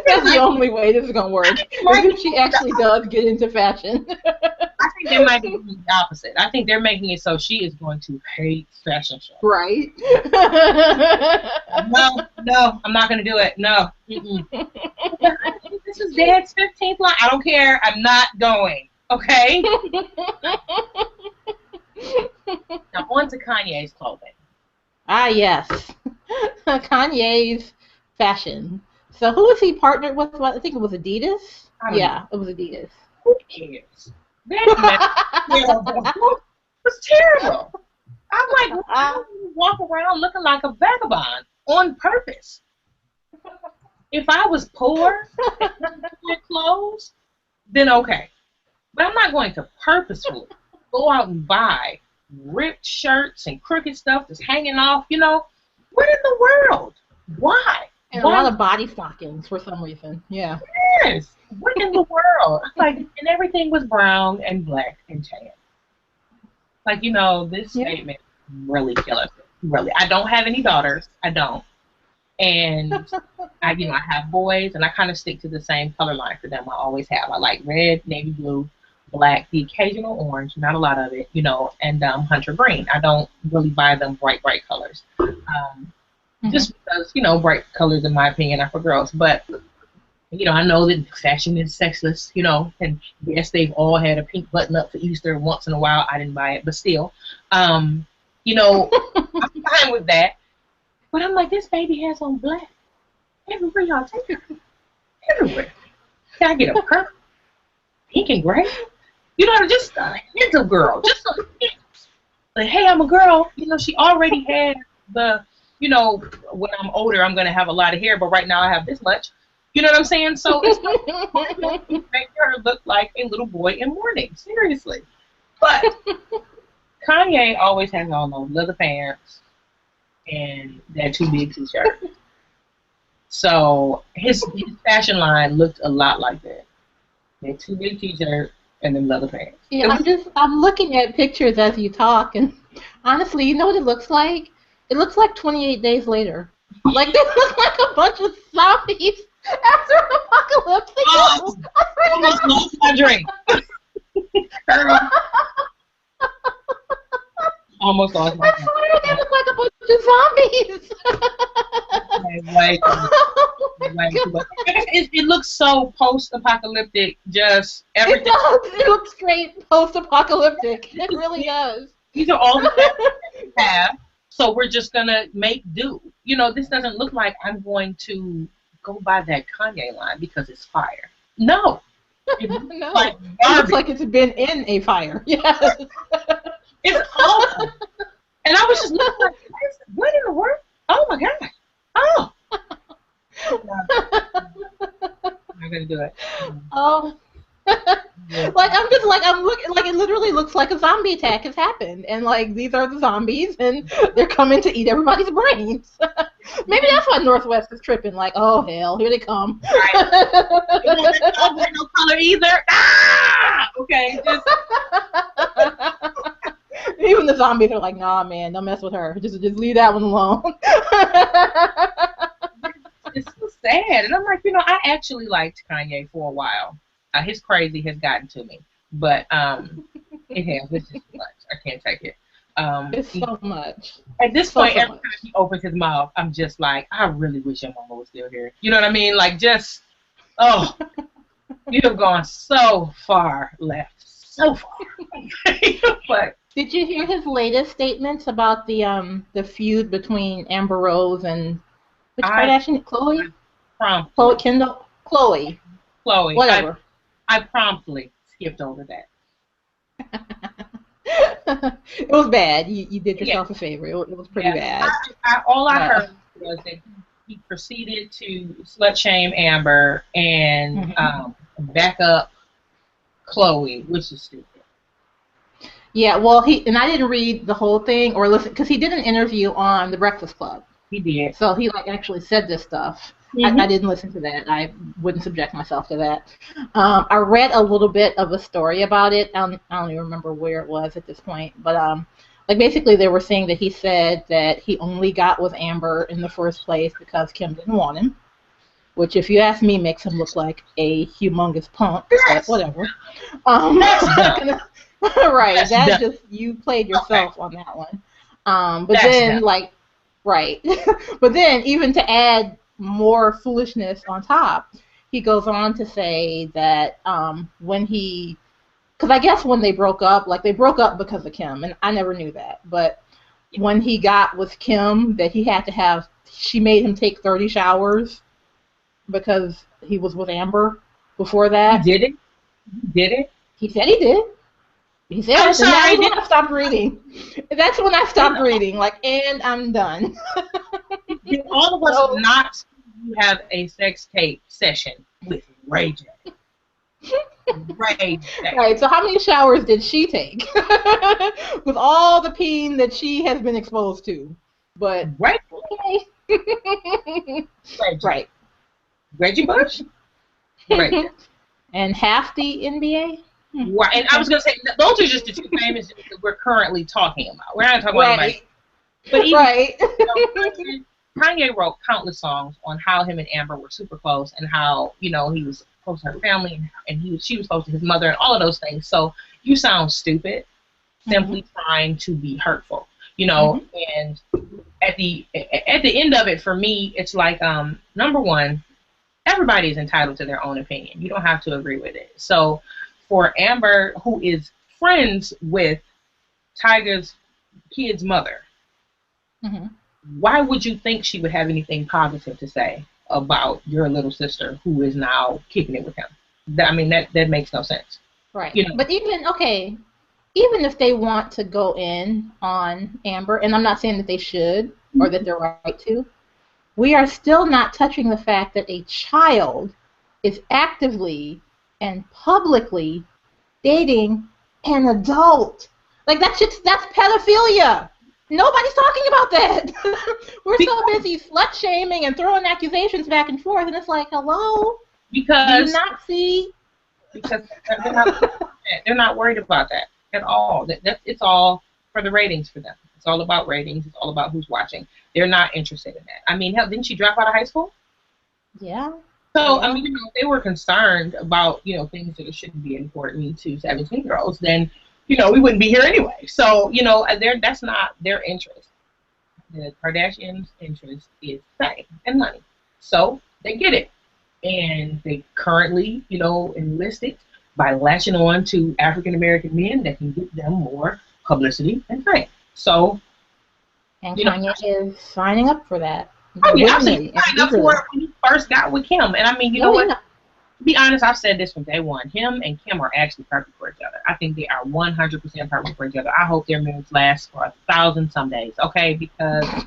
That's the only way this is going to work. Is if she actually does get into fashion. I think they might be doing the opposite. I think they're making it so she is going to hate fashion shows. Right. No, I'm not going to do it. No. This is Dad's 15th line. I don't care. I'm not going. Okay? Now, on to Kanye's clothing. Ah, yes. Kanye's fashion. So who was he partnered with? I think it was Adidas. Yeah, it was Adidas. Who cares? That terrible. It was terrible. I'm like, why do you walk around looking like a vagabond on purpose? If I was poor and couldn't afford clothes, then okay. But I'm not going to purposefully go out and buy ripped shirts and crooked stuff that's hanging off, you know. What in the world? Why? And a lot of body stockings for some reason. Yeah. Yes. What in the world? Like, and everything was brown and black and tan. Like, you know, this statement really killer. Really. I don't have any daughters. I don't. And I have boys, and I kind of stick to the same color line for them. I always have. I like red, navy blue, black, the occasional orange, not a lot of it, you know, and hunter green. I don't really buy them bright colors. Just because, you know, bright colors, in my opinion, are for girls. But, you know, I know that fashion is sexless, you know, and yes, they've all had a pink button up for Easter once in a while. I didn't buy it, but still, you know, I'm fine with that. But I'm like, this baby has on black. Everywhere y'all take it. Everywhere. Can I get a purple, pink and gray? You know, just a hint of girl. Just a hint. Like, hey, I'm a girl. You know, she already had the, you know, when I'm older, I'm going to have a lot of hair, but right now I have this much. You know what I'm saying? So it's like, make her look like a little boy in mourning. Seriously. But Kanye always has on those leather pants and that too big t-shirt. So his fashion line looked a lot like that. That too big t-shirt and then leather pants. Yeah, I'm looking at pictures as you talk, and honestly, you know what it looks like? It looks like 28 Days Later. Like, they look like a bunch of zombies after an apocalypse. Oh, almost lost my drink. Almost lost my drink. I swear they look like a bunch of zombies. It looks so post-apocalyptic. Just everything. It does. It looks straight post-apocalyptic. It really does. These are all the things we have. So we're just gonna make do. You know, this doesn't look like I'm going to go buy that Kanye line because it's fire. No. It looks No. like It looks like it's been in a fire. Yes. It's awful. And I was just looking like, what in the world? Oh my God. Oh. I'm not gonna do it. Oh. Like I'm looking like it literally looks like a zombie attack has happened, and like these are the zombies, and they're coming to eat everybody's brains. Maybe that's why Northwest is tripping. Like, oh hell, here they come. Right. No color either. Ah! Okay. Just. Even the zombies are like, nah, man, don't mess with her. Just leave that one alone. It's so sad, and I'm like, you know, I actually liked Kanye for a while. His crazy has gotten to me, but It has. It's just too much. I can't take it. It's so much. At this So, point, so every time much. he opens his mouth, I'm just like, I really wish your mama was still here. You know what I mean? Like, just, oh, you have gone so far left. So far. But Did you hear his latest statements about the feud between Amber Rose and which I, Kardashian? I Chloe? Chloe promptly, Kendall? Chloe. Chloe, Whatever. I promptly skipped over that. It was bad. You did Yeah, yourself a favor. It was pretty yeah. bad. All I Uh, heard was that he proceeded to slut shame Amber and mhm. back up Chloe, which is stupid. Yeah, well, I didn't read the whole thing or listen because he did an interview on The Breakfast Club. He did. So he like actually said this stuff. I Hmm. didn't listen to that. I wouldn't subject myself to that. I read a little bit of a story about it. I don't even remember where it was at this point, but like basically they were saying that he said that he only got with Amber in the first place because Kim didn't want him, which if you ask me makes him look like a humongous punk, but That's whatever. that's dumb. Right, That's that dumb. just you played Okay, yourself on that one. But that's dumb. then like right, but then even to add more foolishness on top, he goes on to say that when he, because I guess when they broke up, like they broke up because of Kim, and I never knew that, but when he got with Kim, that he had to have, she made him take 30 showers because he was with Amber before He that. did it. He did it. He said he did. He said I'm it, and that sorry. was when I stopped reading. That's when I Did stopped reading. Like, and I'm done. did all of us So, not have a sex tape session with Ray J? Ray J. right. So, how many showers did she take with all the peen that she has been exposed to? But Ray, okay. Ray J. Right. Reggie Bush? Ray J. And half the NBA. Right. And I Okay. was gonna say those are just the two famous that we're currently talking about. We're not talking about anybody. Right. But even Right. you know, Kanye wrote countless songs on how him and Amber were super close and how he was close to her family and she was close to his mother and all of those things. So you sound stupid Mm-hmm. simply trying to be hurtful, Mm-hmm. and at the end of it for me it's like number one, everybody is entitled to their own opinion. You don't have to agree with it. So for Amber, who is friends with Tiger's kid's mother, Mm-hmm. why would you think she would have anything positive to say about your little sister who is now kicking it with him? I mean, that makes no sense. Right. You know, But even okay, even if they want to go in on Amber, and I'm not saying that they should or that they're right to, we are still not touching the fact that a child is actively and publicly dating an adult. Like that's pedophilia. Nobody's talking about that. We're so because, busy slut shaming and throwing accusations back and forth, and it's like, hello, do you because not see? because they're not worried about that at all. It's all for the ratings for them. It's all about ratings. It's all about who's watching. They're not interested in that. I mean, hell, didn't she drop out of high school? Yeah, So, I yeah. mean, if they were concerned about, things that shouldn't be important to 17-year-olds, then, we wouldn't be here anyway. So, that's not their interest. The Kardashians' interest is fame and money. So, they get it. And they currently, enlist it by latching on to African American men that can get them more publicity and fame. So, And you know, Kanye is signing up for that oh yeah, I've seen you willingly and signed up for eagerly. it when you first got with Kim. And I mean, you know Oh what? yeah. To be honest, I've said this from day one. Him and Kim are actually perfect for each other. I think they are 100% perfect for each other. I hope their marriage lasts for 1,000 some days, okay? Because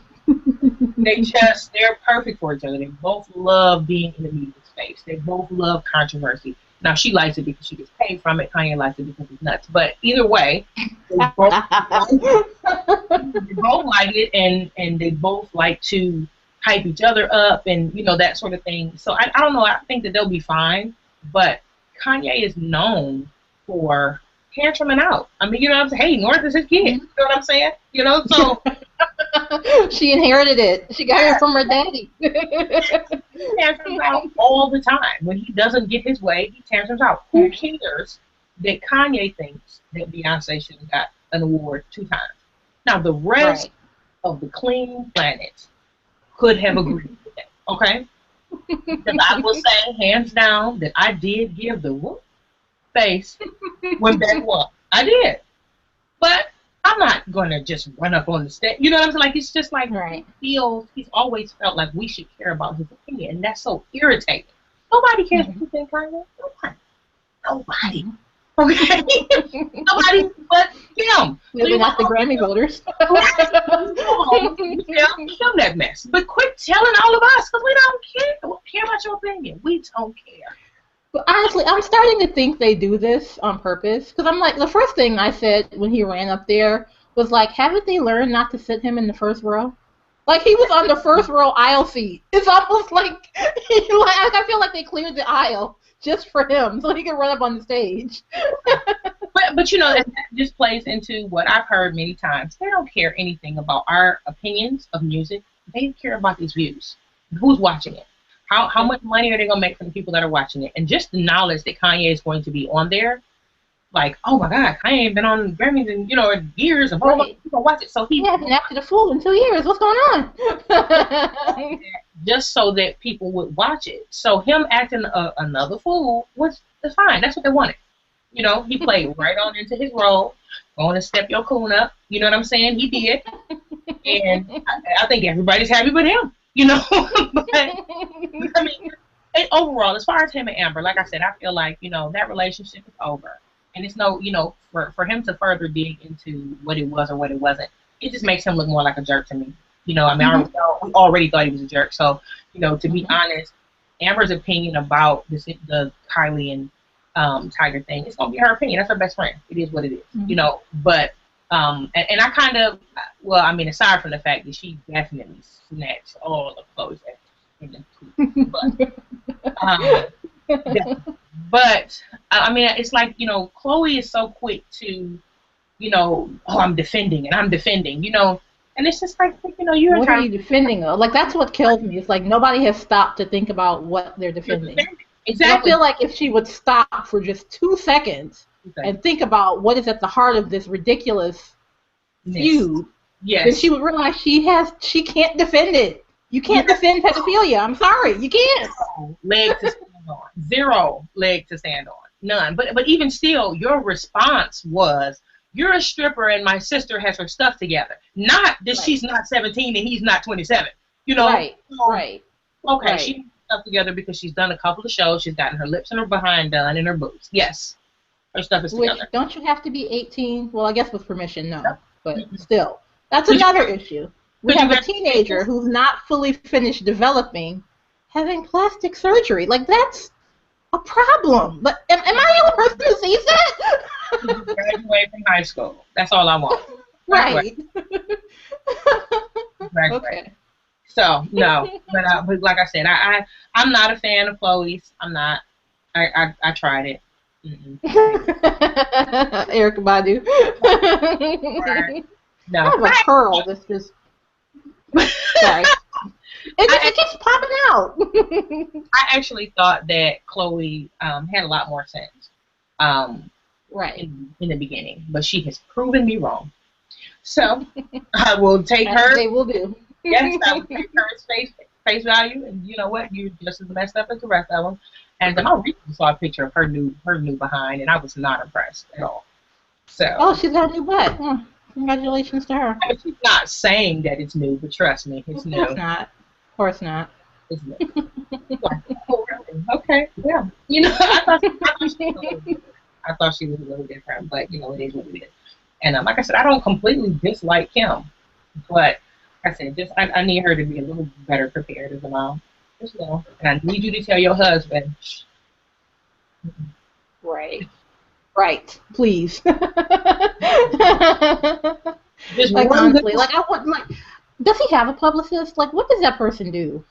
they're perfect for each other. They both love being in the media space. They both love controversy. Now she likes it because she gets paid from it. Kanye likes it because he's nuts. But either way, they both like it, and they both like to hype each other up, and that sort of thing. So I don't know. I think that they'll be fine. But Kanye is known for tantruming out. I mean, what I'm saying? Hey, North is his kid. You know what I'm saying? So She inherited it. She got it from her daddy. he tantrums out all the time. When he doesn't get his way, he tantrums out. Who cares that Kanye thinks that Beyonce should have got an award 2 times. Now, the rest Right. of the clean planet could have agreed with that, okay? Because I will say, hands down, that I did give the whoop face when Beck won. I did. But I'm not going to just run up on the stage. You know what I'm saying? Like, it's just like Right. he's always felt like we should care about his opinion. And that's so irritating. Nobody cares what Mhm. you think, Kanye. Nobody. Nobody. Mhm. Okay? Nobody but him. So Maybe you not want the Grammy voters. right. You go home, you tell him that mess. But quit telling all of us because we don't care. We don't care about your opinion. We don't care. But honestly, I'm starting to think they do this on purpose. Because I'm like, the first thing I said when he ran up there was like, haven't they learned not to sit him in the first row? Like he was on the first row aisle seat. It's almost like, I feel like they cleared the aisle just for him so he could run up on the stage. But you know, that just plays into what I've heard many times. They don't care anything about our opinions of music. They care about these views. Who's watching it? How much money are they gonna make from the people that are watching it? And just the knowledge that Kanye is going to be on there, like, oh my God, Kanye ain't been on Grammys in years, and whole bunch Right. of people watch it. So He he hasn't acted a fool in 2 years. What's going on? just so that people would watch it. So him acting another fool was fine. That's what they wanted. He played right on into his role, going to step your coon up. You know what I'm saying? He did, and I think everybody's happy with him. But I mean, overall, as far as him and Amber, like I said, I feel like that relationship is over, and it's no, for him to further dig into what it was or what it wasn't, it just makes him look more like a jerk to me. I mean, Mhm. we already thought he was a jerk. So, to be Mhm. honest, Amber's opinion about the Kylie and Tiger thing, it's gonna be her opinion. That's her best friend. It is what it is. Mhm. But and I kind of, well, I mean, aside from the fact that she definitely snatched all of Chloe's eggs in the tweet, um, but I mean, it's like Chloe is so quick to oh, I'm defending and I'm defending, and it's just like you're What are entitled you defending of? Like that's what kills me. It's like nobody has stopped to think about what they're to defending. defend it. And I Exactly. feel like if she would stop for just 2 seconds Okay. and think about what is at the heart of this ridiculous Yes. feud, then she Yes. would realize she can't defend it. You can't defend pedophilia. I'm sorry, you can't. Leg to stand on. Zero leg to stand on. None. But even still, your response was, "You're a stripper, and my sister has her stuff together." Not that Right, she's not 17 and he's not 27. right, So, right, okay, she right. has her stuff together because she's done a couple of shows. She's gotten her lips and her behind done and her boobs. Yes, her stuff is Which together. don't you have to be 18? Well, I guess with permission, no. But Because still, that's you, another issue. We 'cause you have a got teenager who's not fully finished developing having plastic surgery. Like that's a problem. But am I the only person who sees to that? graduate from high school. That's all I want. Graduate. Right. Graduate. Okay. So no, but like I said, I'm not a fan of Chloe's. I'm not. I tried it. Erica Badu. I No, have a curl that's just sorry. I It keeps popping out. I actually thought that Chloe had a lot more sense Right. in the beginning, but she has proven me wrong. So I will take As her. they will do. Yes, I will take her as face value, and you know what? You're just as messed up as the rest of them. And then I recently saw a picture of her new behind, and I was not impressed at all. Oh, So she's got a new butt. Oh, congratulations to her. I mean, she's not saying that it's new, but trust me, it's Of course new. not. Of course not. It's new. Like, oh, really? Okay, yeah. I thought she was a little different, but it is what it is. And like I said, I don't completely dislike Kim, but like I said, just I need her to be a little better prepared as a mom. Just and I need you to tell your husband. Right. Right. Please. Just Like one good honestly, like I would like. Does he have a publicist? Like, what does that person do?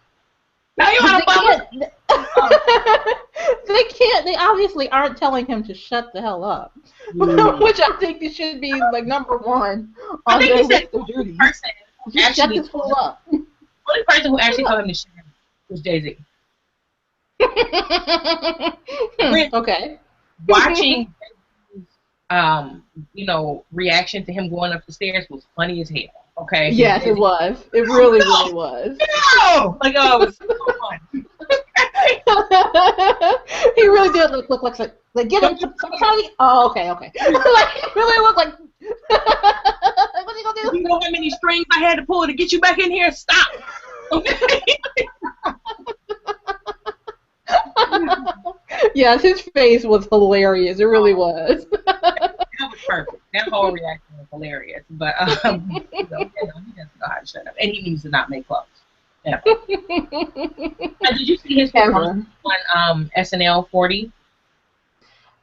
now you Because want they to can't. They can't. They obviously aren't telling him to shut the hell up, which I think it should be like number one I on think their he said list of duties. person who Just shut actually this fool up. only person who actually told him to shut up was Jay-Z. When Okay. watching reaction to him going up the stairs was funny as hell. Okay. Yes, it was. It really, really was. No! Like, oh, it was so fun. He really did look like get him. Somebody. Oh, okay. Like he really looked like. What's he gonna do? You know how many strings I had to pull to get you back in here? Stop. Okay. Yes, his face was hilarious. It really was. That was perfect. That whole reaction was hilarious. But he doesn't know how to shut up, and he needs to not make clothes. Yeah. Did you see his performance on SNL 40?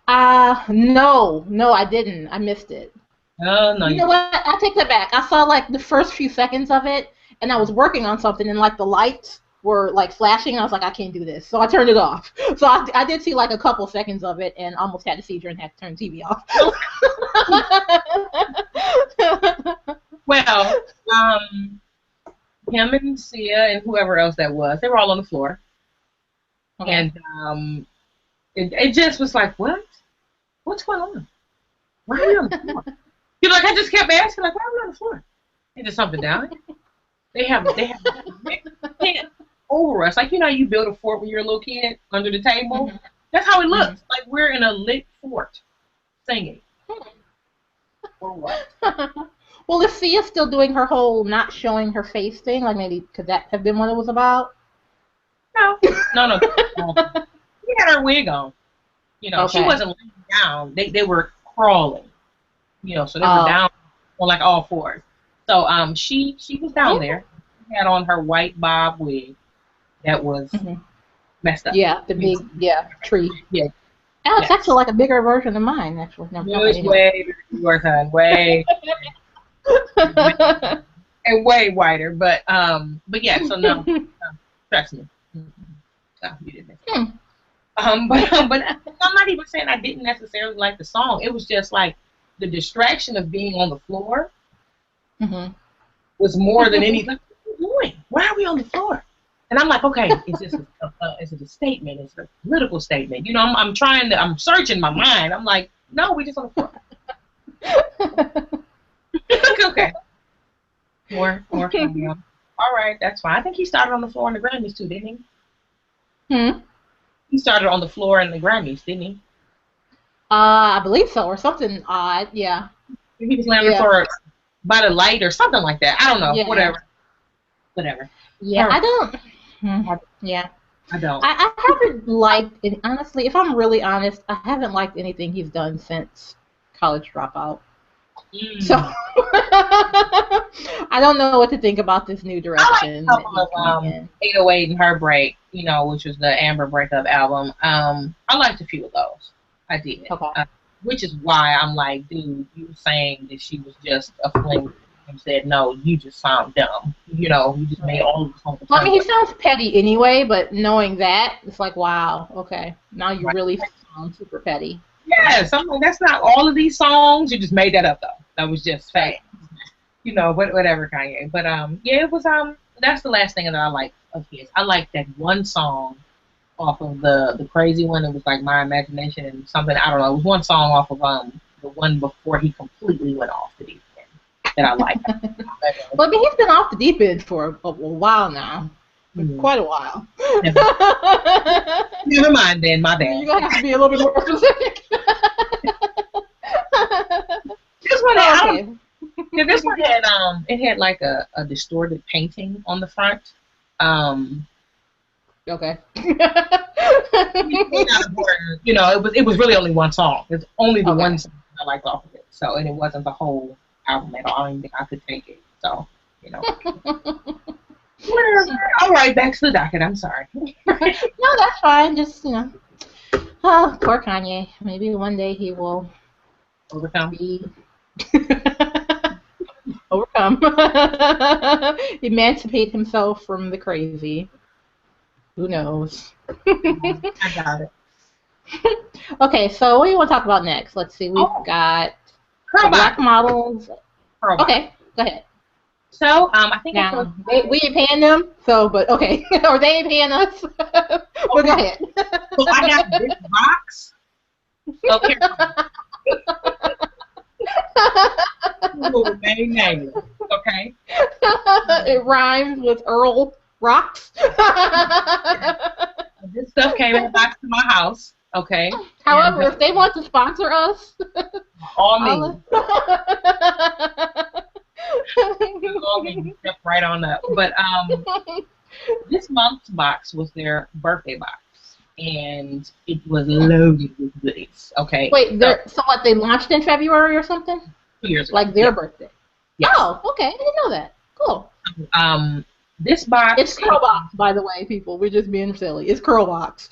No, I didn't. I missed it. Oh no. You know what? I take that back. I saw like the first few seconds of it, and I was working on something, and like the lights were like flashing, and I was like, I can't do this, so I turned it off. So I did see like a couple seconds of it, and almost had a seizure and had to turn the TV off. Well, him and Sia and whoever else that was, they were all on the floor. Okay. And it just was like, what? What's going on? Why are we on the floor? Like, I just kept asking, like, why are we on the floor? Is there something down? They have over us. Like, you know, you build a fort when you're a little kid under the table. Mm-hmm. That's how it looks. Mm-hmm. Like we're in a lit fort singing. Or what? Well, is Sia still doing her whole not showing her face thing? Like, maybe could that have been what it was about? No. She had her wig on. You know, okay. She wasn't laying down. They were crawling. You know, so they were down on like all fours. So she was down there. She had on her white bob wig that was messed up. Yeah, the big tree. Yeah. Oh, it's actually like a bigger version of mine, actually. No, it was way bigger, son. Way and way wider. But yeah, so no, trust me. No, you didn't miss it. But I'm not even saying I didn't necessarily like the song. It was just like the distraction of being on the floor was more than anything. What are we doing? Why are we on the floor? And I'm like, okay, is this is it a statement? Is it a political statement? You know, I'm searching my mind. I'm like, no, we just on the floor. Okay. More. All right, that's fine. I think he started on the floor in the Grammys too, didn't he? He started on the floor in the Grammys, didn't he? I believe so, or something odd, yeah. He was landing for by the light or something like that. I don't know. Yeah. Whatever. Yeah, I don't. Yeah. I don't. I haven't liked it, honestly, if I'm really honest, I haven't liked anything he's done since College Dropout. So I don't know what to think about this new direction. I like a couple of 808 and Heartbreak, you know, which was the Amber breakup album. I liked a few of those. I did. Okay. Which is why I'm like, dude, you were saying that she was just a fling and said, no, you just sound dumb. You know, you just made all these songs. Well, I mean, he sounds petty anyway, but knowing that, it's like, wow, okay, now you really sound super petty. Yes, I'm like, that's not all of these songs. You just made that up, though. That was just fake. You know, whatever, Kanye. But, yeah, it was, that's the last thing that I liked of his. I liked that one song off of the crazy one. It was like My Imagination and something. I don't know. It was one song off of the one before he completely went off the deep end that I liked. Well, I mean, he's been off the deep end for a while now. Quite a while. Never mind then, my bad. You're going to have to be a little bit more specific. This one had, this one had it had like a distorted painting on the front. Okay. You know, it was really only one song. It's only the one song I liked off of it. So, and it wasn't the whole album at all. I didn't think I could take it. So, you know. All right, back to the docket. I'm sorry. No, that's fine. Just, you know. Oh, poor Kanye. Maybe one day he will overcome. Emancipate himself from the crazy. Who knows? I got it. Okay, so what do you want to talk about next? Let's see. We've got black models. Okay, go ahead. So, I think now, we ain't paying them, so, but okay. Or they ain't paying us. But go ahead. So I got this box. Okay. will remain nameless. Okay. It rhymes with Earl Rocks. This stuff came in a box to my house. Okay. And However, if they want to sponsor us, all I'll... me. All me. Step right on up. But this month's box was their birthday box. And it was loaded with goodies. Okay. Wait, so what, they launched in February or something? 2 years ago. Like their birthday? Yes. Oh, okay. I didn't know that. Cool. This box. It's Curlbox, by the way, people. We're just being silly. It's Curlbox.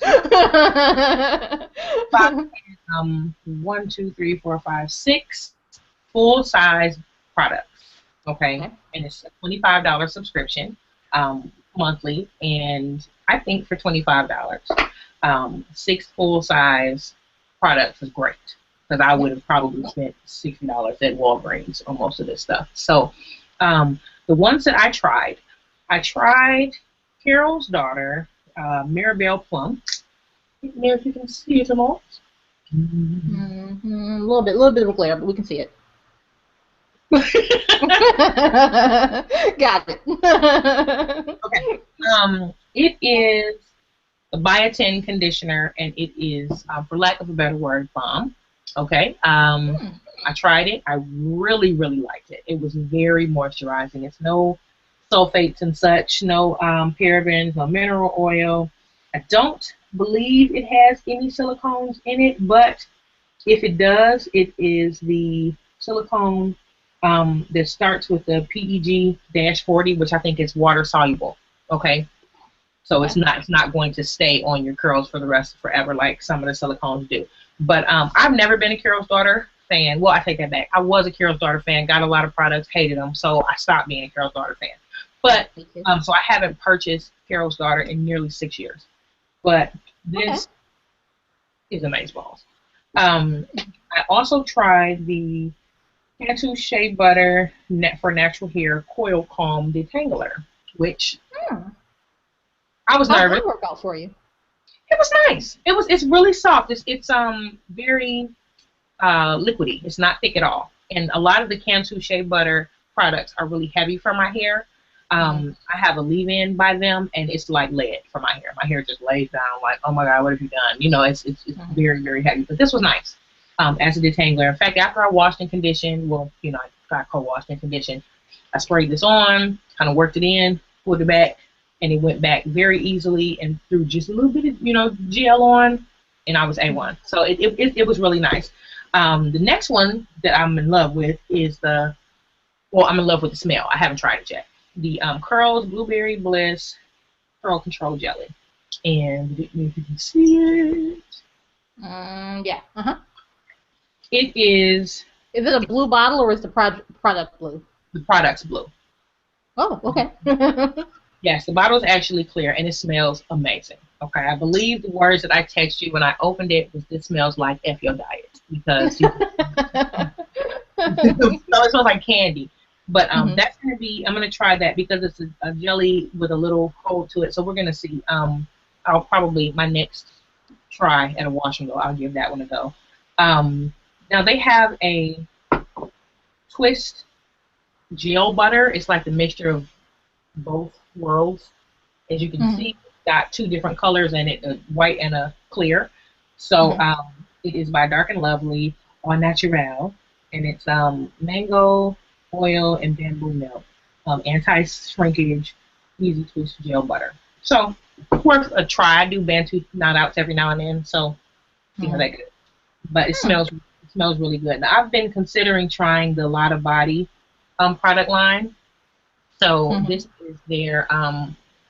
Box has, 1, 2, 3, 4, 5, 6 full-size products. Okay, and it's a $25 subscription monthly, and I think for $25, 6 full-size products is great because I would have probably spent $60 at Walgreens on most of this stuff. So the ones that I tried Carol's Daughter, Mirabelle Plum. I don't know if you can see it or not. A little bit of a glare, but we can see it. Got it. Okay. It is a biotin conditioner, and it is, for lack of a better word, bomb. Okay. I tried it. I really, really liked it. It was very moisturizing. It's no sulfates and such, no parabens, no mineral oil. I don't believe it has any silicones in it, but if it does, it is the silicone that starts with the PEG-40, which I think is water soluble. Okay, so it's not going to stay on your curls for the rest forever like some of the silicones do. But I've never been a Carol's Daughter fan. Well, I take that back. I was a Carol's Daughter fan, got a lot of products, hated them, so I stopped being a Carol's Daughter fan. But so I haven't purchased Carol's Daughter in nearly 6 years. But this is amazeballs. I also tried the Cantu Shea Butter for Natural Hair Coil Calm Detangler, which I was nervous. How did it work out for you? It was nice. It's really soft. It's very liquidy. It's not thick at all. And a lot of the Cantu Shea Butter products are really heavy for my hair. I have a leave-in by them, and it's like lead for my hair. My hair just lays down like, oh my God, what have you done? You know, it's very, very heavy. But this was nice as a detangler. In fact, after I washed and conditioned, well, you know, I got co-washed and conditioned, I sprayed this on, kind of worked it in, pulled it back, and it went back very easily and threw just a little bit of, you know, gel on, and I was A1. So it was really nice. The next one that I'm in love with is I'm in love with the smell. I haven't tried it yet. The Curls Blueberry Bliss Curl Control Jelly. And if you can see it. Yeah. It is. Is it a blue bottle or is the product blue? The product's blue. Oh, okay. Yes, the bottle is actually clear and it smells amazing. Okay, I believe the words that I text you when I opened it was, "This smells like F your diet," because so it smells like candy. But that's gonna be. I'm gonna try that because it's a jelly with a little hold to it. So we're gonna see. I'll probably my next try at a wash and go. I'll give that one a go. Now they have a twist gel butter. It's like the mixture of both worlds. As you can see, it's got 2 different colors in it, a white and a clear. So it is by Dark and Lovely, Au Naturel, and it's mango oil and bamboo milk, anti-shrinkage, easy twist gel butter. So worth a try. I do Bantu not outs every now and then, so see how that goes. But it smells really good. Now, I've been considering trying the Lotta Body product line. So this is their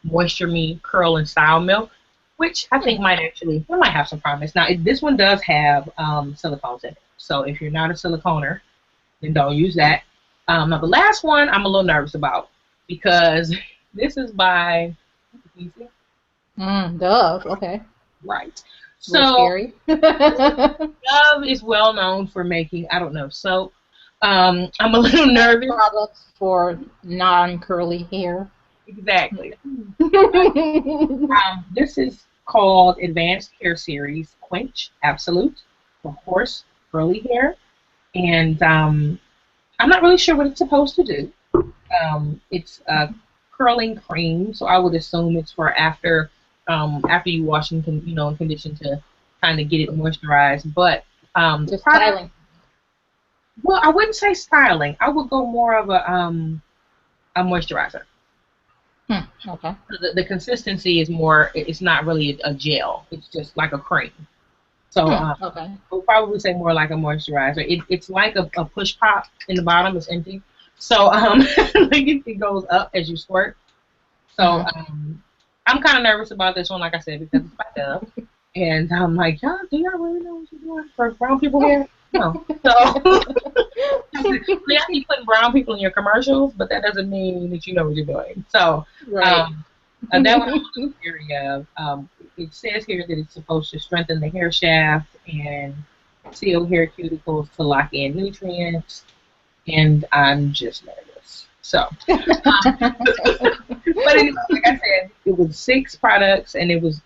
Moisture Me Curl and Style Milk, which I think might have some promise. Now, this one does have silicones in it. So if you're not a siliconer, then don't use that. Now, the last one I'm a little nervous about because this is by Dove. Okay. Right. So scary. Dove is well known for making, I don't know, soap. I'm a little nervous. Products for non-curly hair. Exactly. This is called Advanced Hair Series Quench Absolute for coarse curly hair, and I'm not really sure what it's supposed to do. It's a curling cream, so I would assume it's for after you wash and and condition to kind of get it moisturized. But the Just product, styling. well, I wouldn't say styling. I would go more of a moisturizer. Okay. The consistency is more. It's not really a gel. It's just like a cream. So Okay. we'll probably say more like a moisturizer. It's like a push pop in the bottom. It's empty. So like it goes up as you squirt. So I'm kind of nervous about this one, like I said, because it's my dub. And I'm like, y'all, do y'all really know what you're doing for brown people here? No. So yeah, you putting brown people in your commercials, but that doesn't mean that you know what you're doing. So Right. that one I'm a little weary of. It says here that it's supposed to strengthen the hair shaft and seal hair cuticles to lock in nutrients, and I'm just nervous. So, but anyway, like I said, it was 6 products, and it was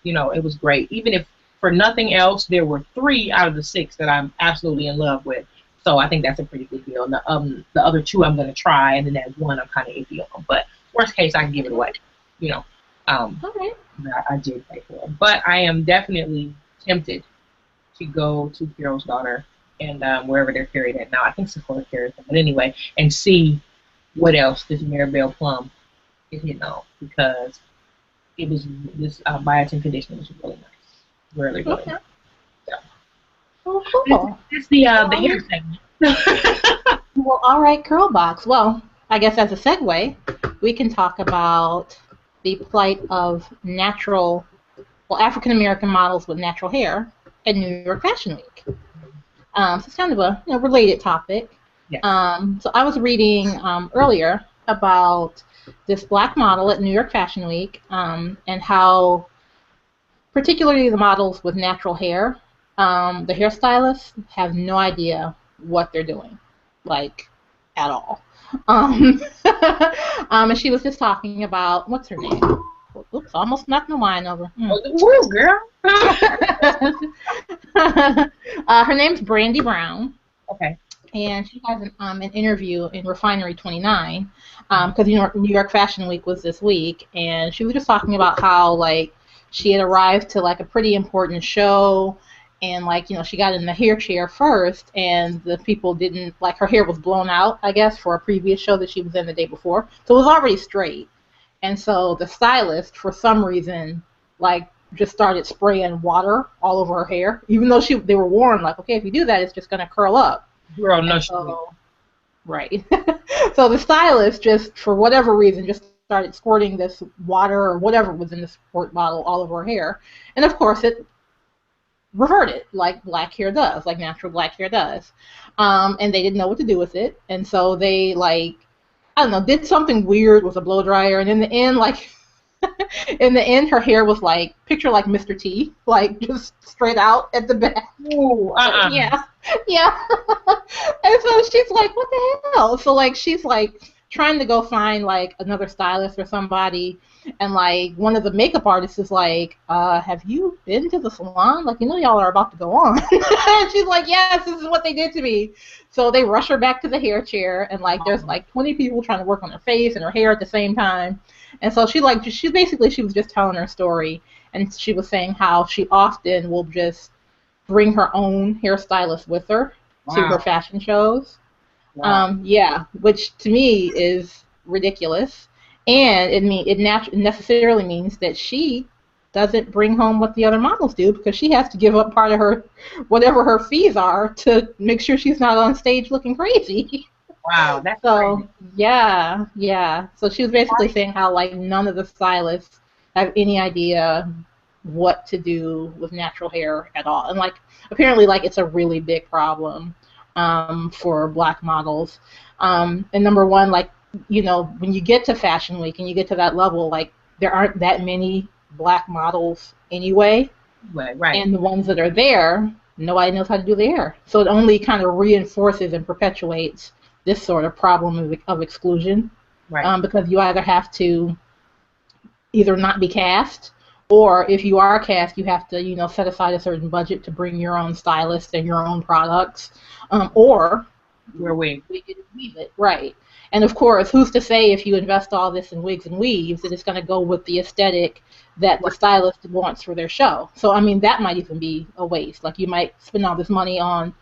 great. Even if for nothing else, there were 3 out of the 6 that I'm absolutely in love with. So I think that's a pretty good deal. And the other 2 I'm going to try, and then that one I'm kind of iffy on. But worst case, I can give it away. You know, Okay. I did pay for it. But I am definitely tempted to go to Carol's Daughter and wherever they're carried at now. I think Sephora carries them. But anyway, and see what else this Maribel Plum is hitting on, because it was this biotin conditioner was really nice, really really Okay. nice. So, Oh, cool. it's the hair segment. Well, all right, curl box. Well, I guess as a segue, we can talk about the plight of African American models with natural hair at New York Fashion Week. So it's kind of a related topic. Yes. So I was reading earlier about this black model at New York Fashion Week, and how particularly the models with natural hair, the hairstylists have no idea what they're doing, like at all. And she was just talking about, what's her name? Oops, almost knocked my wine over. Woo, girl. Her name's Brandy Brown. Okay. And she has an interview in Refinery 29, because New York Fashion Week was this week, and she was just talking about how she had arrived to a pretty important show, and she got in the hair chair first, and the people didn't her hair was blown out, I guess, for a previous show that she was in the day before, so it was already straight, and so the stylist for some reason just started spraying water all over her hair, even though they were warned okay, if you do that, it's just gonna curl up. Girl, no. Right. So the stylist just, for whatever reason, just started squirting this water or whatever was in the squirt bottle all over her hair. And of course it reverted like black hair does, like natural black hair does. And they didn't know what to do with it. And so they I don't know, did something weird with a blow dryer. And in the end, in the end, her hair was picture Mr. T, just straight out at the back. Ooh, Yeah. And so she's like, what the hell? So she's trying to go find another stylist or somebody, and one of the makeup artists is have you been to the salon? Y'all are about to go on. And she's like, yes, this is what they did to me. So they rush her back to the hair chair, and there's 20 people trying to work on her face and her hair at the same time. And so she was just telling her story, and she was saying how she often will just bring her own hairstylist with her to her fashion shows. Wow. Yeah, which to me is ridiculous, and it necessarily means that she doesn't bring home what the other models do, because she has to give up part of her whatever her fees are to make sure she's not on stage looking crazy. Wow, that's So crazy. yeah. So she was basically saying how none of the stylists have any idea what to do with natural hair at all, and apparently it's a really big problem for black models. And number one, when you get to Fashion Week and you get to that level, there aren't that many black models anyway, Right. and the ones that are there, nobody knows how to do their hair, so it only kind of reinforces and perpetuates this sort of problem of exclusion, Right. because you either have to either not be cast, or if you are cast, you have to, set aside a certain budget to bring your own stylist and your own products, or wear wigs. We didn't weave it, right? And of course, who's to say if you invest all this in wigs and weaves that it's going to go with the aesthetic that the Right. stylist wants for their show? So I mean, that might even be a waste. Like you might spend all this money on,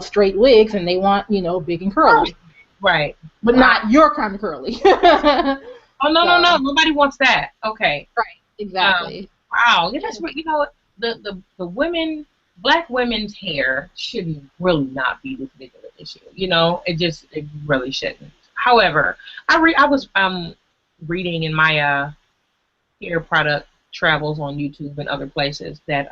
straight wigs, and they want, big and curly, Right. but Wow. not your kind of curly. Oh no, no, So no. Nobody wants that. Okay. right, exactly. Wow. Yeah, that's what the women, black women's hair shouldn't really not be this big of an issue. It really shouldn't. However, I was reading in my hair product travels on YouTube and other places that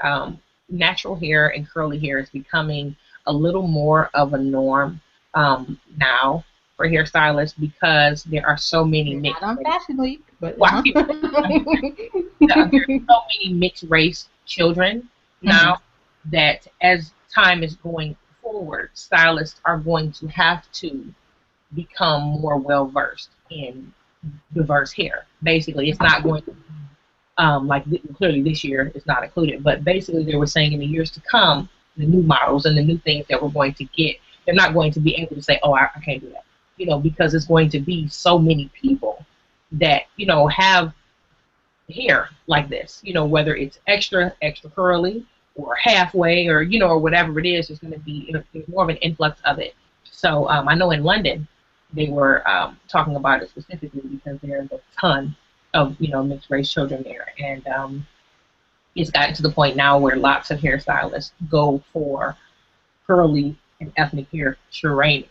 natural hair and curly hair is becoming a little more of a norm now for hairstylists because there are so many Not mixed on race. Fashion Week, but Well, there's so many mixed race children Mhm. now that as time is going forward, stylists are going to have to become more well versed in diverse hair. Basically, it's not going to clearly this year is not included, but basically they were saying in the years to come, the new models and the new things that we're going to get, they're not going to be able to say, oh, I can't do that, because it's going to be so many people that, have hair like this, whether it's extra, extra curly or halfway or whatever it is, there's going to be there's more of an influx of it. So I know in London, they were talking about it specifically because there's a ton of, mixed race children there. And it's gotten to the point now where lots of hairstylists go for curly and ethnic hair training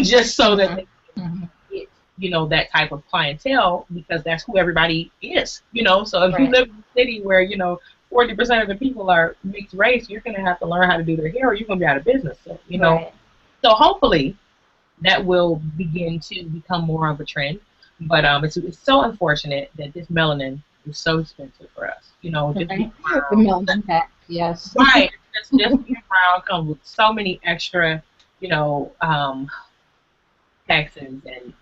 just so that Mhm. they Mhm. get, that type of clientele because that's who everybody is, So if you Right. live in a city where, 40% of the people are mixed race, you're going to have to learn how to do their hair or you're going to be out of business. So, Right. so hopefully that will begin to become more of a trend. But it's so unfortunate that this melanin is so expensive for us. Just being Right. The brown, melanin tax, yes. right? Just being brown comes with so many extra, you know, um, taxes and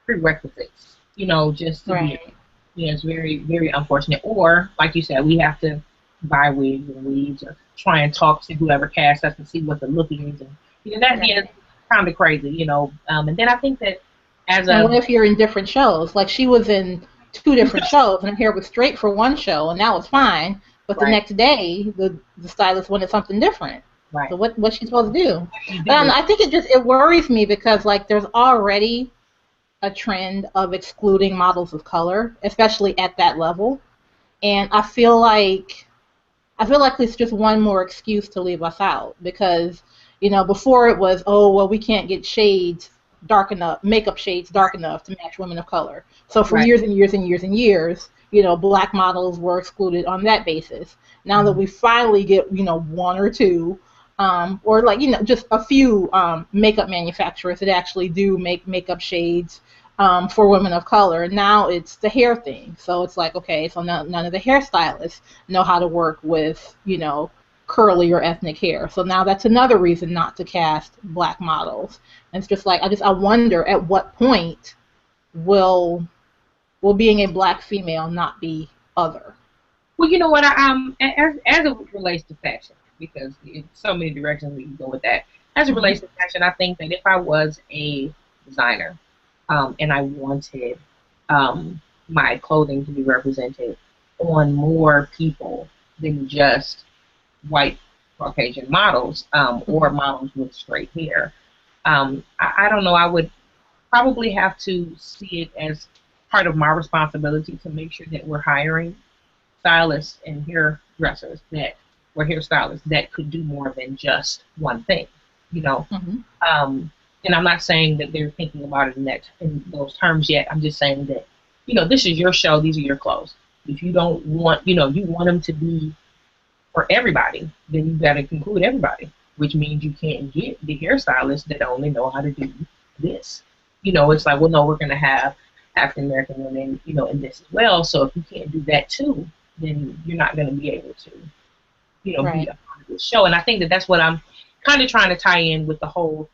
prerequisites. Just to be, Right. it's very very unfortunate. Or like you said, we have to buy wigs and weaves or try and talk to whoever cast us and see what the look is, and that is Right. kind of crazy. And then I think that as And what a if you're in different shows? Like she was in two different shows, and her hair was straight for one show, and that was fine. But the right, next day, the stylist wanted something different. right, So what's she supposed to do? what do you But do? I think it worries me because like there's already a trend of excluding models of color, especially at that level. And I feel like it's just one more excuse to leave us out because, before it was, oh, well, we can't get shades dark enough, makeup shades dark enough to match women of color. So for Right. years and years and years and years, black models were excluded on that basis. Now that Mhm. we finally get, one or two, or like, just a few makeup manufacturers that actually do make makeup shades for women of color. Now it's the hair thing. So it's like, okay, so now none of the hairstylists know how to work with, curly or ethnic hair. So now that's another reason not to cast black models. And it's just like I wonder at what point will being a black female not be other? Well, you know what? As it relates to fashion, because in so many directions we can go with that. As it Mm-hmm. relates to fashion, I think that if I was a designer, and I wanted my clothing to be represented on more people than just white Caucasian models, or Mm-hmm. models with straight hair. I don't know. I would probably have to see it as part of my responsibility to make sure that we're hiring stylists and hairdressers that were hairstylists that could do more than just one thing, you know. Mm-hmm. Um, and I'm not saying that they're thinking about it in those terms yet. I'm just saying that, this is your show. These are your clothes. If you don't want, you want them to be for everybody, then you got to include everybody, which means you can't get the hairstylists that only know how to do this. It's like, well, no, we're going to have African American women, in this as well. So if you can't do that too, then you're not going to be able to, be Right. a part of this show. And I think that that's what I'm kind of trying to tie in with the whole,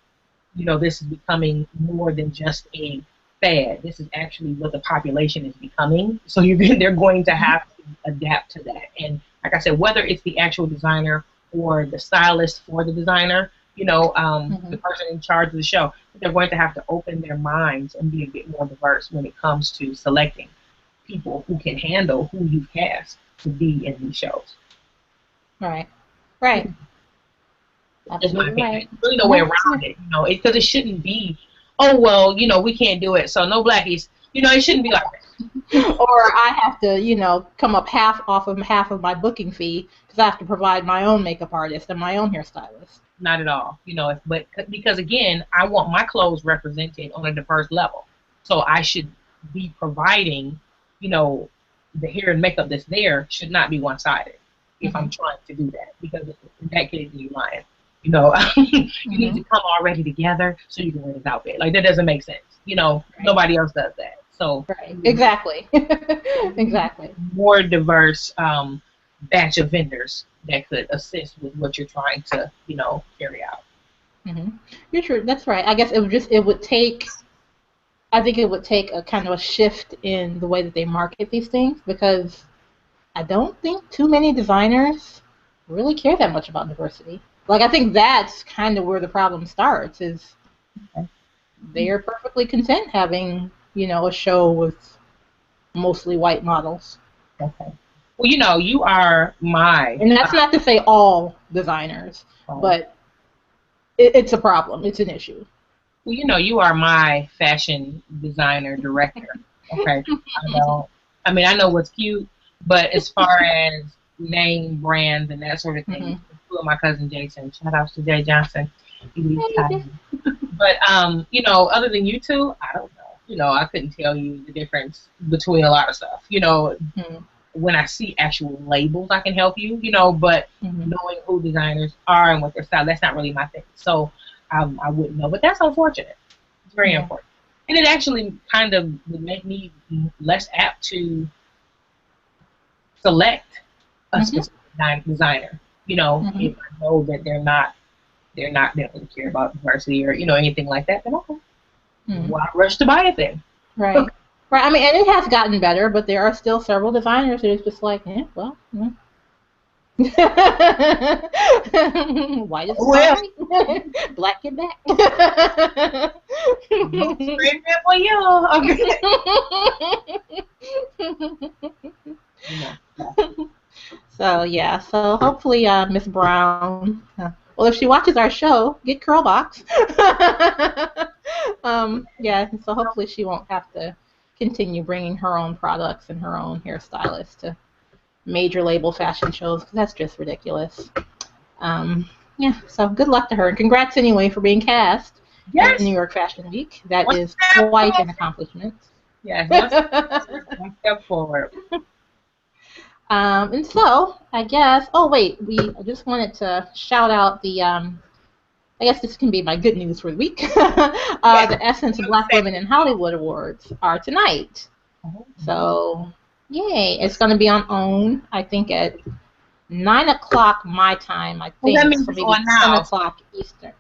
this is becoming more than just a fad. This is actually what the population is becoming. So they're going to Mm-hmm. have to adapt to that. And like I said, whether it's the actual designer or the stylist for the designer, the person in charge of the show. They're going to have to open their minds and be a bit more diverse when it comes to selecting people who can handle who you've cast to be in these shows. Right. Right. That's my opinion. Right. There's really no way around it, because it shouldn't be, oh, well, we can't do it, so no blackies. It shouldn't be like that. Or I have to, come up half of my booking fee because I have to provide my own makeup artist and my own hairstylist. Not at all, but because again, I want my clothes represented on a diverse level, so I should be providing, the hair and makeup that's there should not be one-sided if I'm trying to do that, because in that case you're lying. You need to come already together so you can wear this outfit. Like, that doesn't make sense. Right. Nobody else does that. So right. Exactly. Exactly. More diverse batch of vendors that could assist with what you're trying to, carry out. You're true. That's right. I guess it would take a kind of a shift in the way that they market these things, because I don't think too many designers really care that much about diversity. Like, I think that's kind of where the problem starts, is they are perfectly content having, a show with mostly white models. Okay. Well, you are my... And that's not to say all designers, but it's a problem. It's an issue. Well, you are my fashion designer director. Okay. I know what's cute, but as far as name brands and that sort of thing, with my cousin Jason, shout out to Jay Johnson. But other than you two, I don't know. I couldn't tell you the difference between a lot of stuff. When I see actual labels, I can help you. But knowing who designers are and what their style, that's not really my thing. So I wouldn't know. But that's unfortunate. It's very important, and it actually kind of would make me less apt to select a specific designer. If I know that they don't really care about diversity or anything like that, then okay. Why rush to buy it then? Right. Right. I mean, and it has gotten better, but there are still several designers who are just like, white is fine. Black get back. Great for you. So hopefully Miss Brown, well, if she watches our show, get Curlbox. So hopefully she won't have to continue bringing her own products and her own hairstylist to major label fashion shows, because that's just ridiculous. So good luck to her, and congrats anyway for being cast at New York Fashion Week. That is quite an accomplishment. Yes, one step forward. And so I guess. Oh wait, I just wanted to shout out the. I guess this can be my good news for the week. The Essence of Black Women in Hollywood Awards are tonight. So, yay! It's going to be on OWN, I think, at 9 o'clock my time. I think that means so, maybe on 10 now. o'clock Eastern.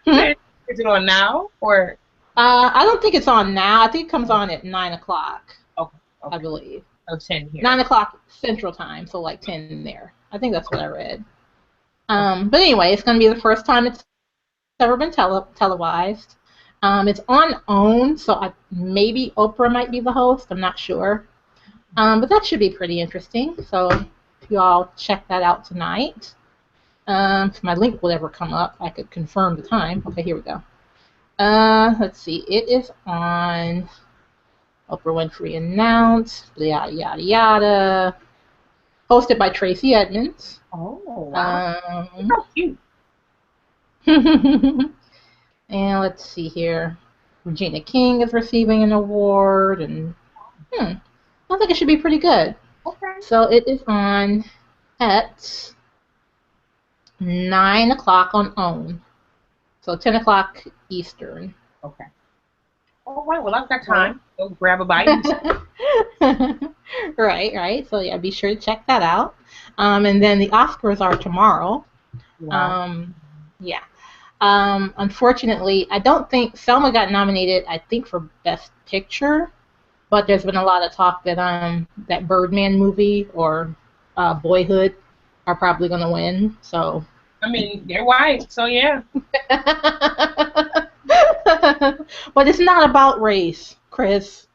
Is it on now or? I don't think it's on now. I think it comes on at 9 o'clock. Okay. I believe. Oh, 10 here. 9 o'clock Central Time, so like 10 there. I think that's what I read. But anyway, it's going to be the first time it's ever been televised. It's on OWN, so maybe Oprah might be the host. I'm not sure. But that should be pretty interesting. So if you all check that out tonight. If my link will ever come up, I could confirm the time. Okay, here we go. Let's see. It is on Oprah Winfrey announced, yada, yada, yada. Hosted by Tracy Edmonds. Oh, wow. How cute. And let's see here. Regina King is receiving an award, and I think it should be pretty good. Okay. So it is on at 9 o'clock on OWN. So 10 o'clock Eastern. Okay. All right. Well, I've got time. Go grab a bite. Right. So yeah, be sure to check that out. And then the Oscars are tomorrow. Wow. Unfortunately, I don't think Selma got nominated. I think for Best Picture, but there's been a lot of talk that that Birdman movie or Boyhood are probably going to win. So I mean, they're white, so yeah. But it's not about race, Chris.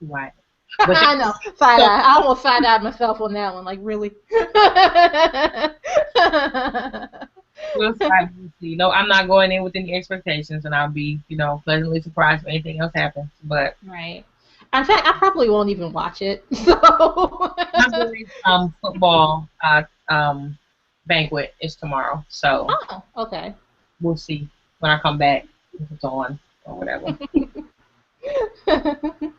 Right. But I know. Side so eye. I almost side eyed myself on that one. Like, really? we'll see. No, I'm not going in with any expectations, and I'll be, pleasantly surprised if anything else happens. But Right. In fact, I probably won't even watch it. So. my boys' football banquet is tomorrow, so Oh, okay. we'll see when I come back if it's on or whatever. So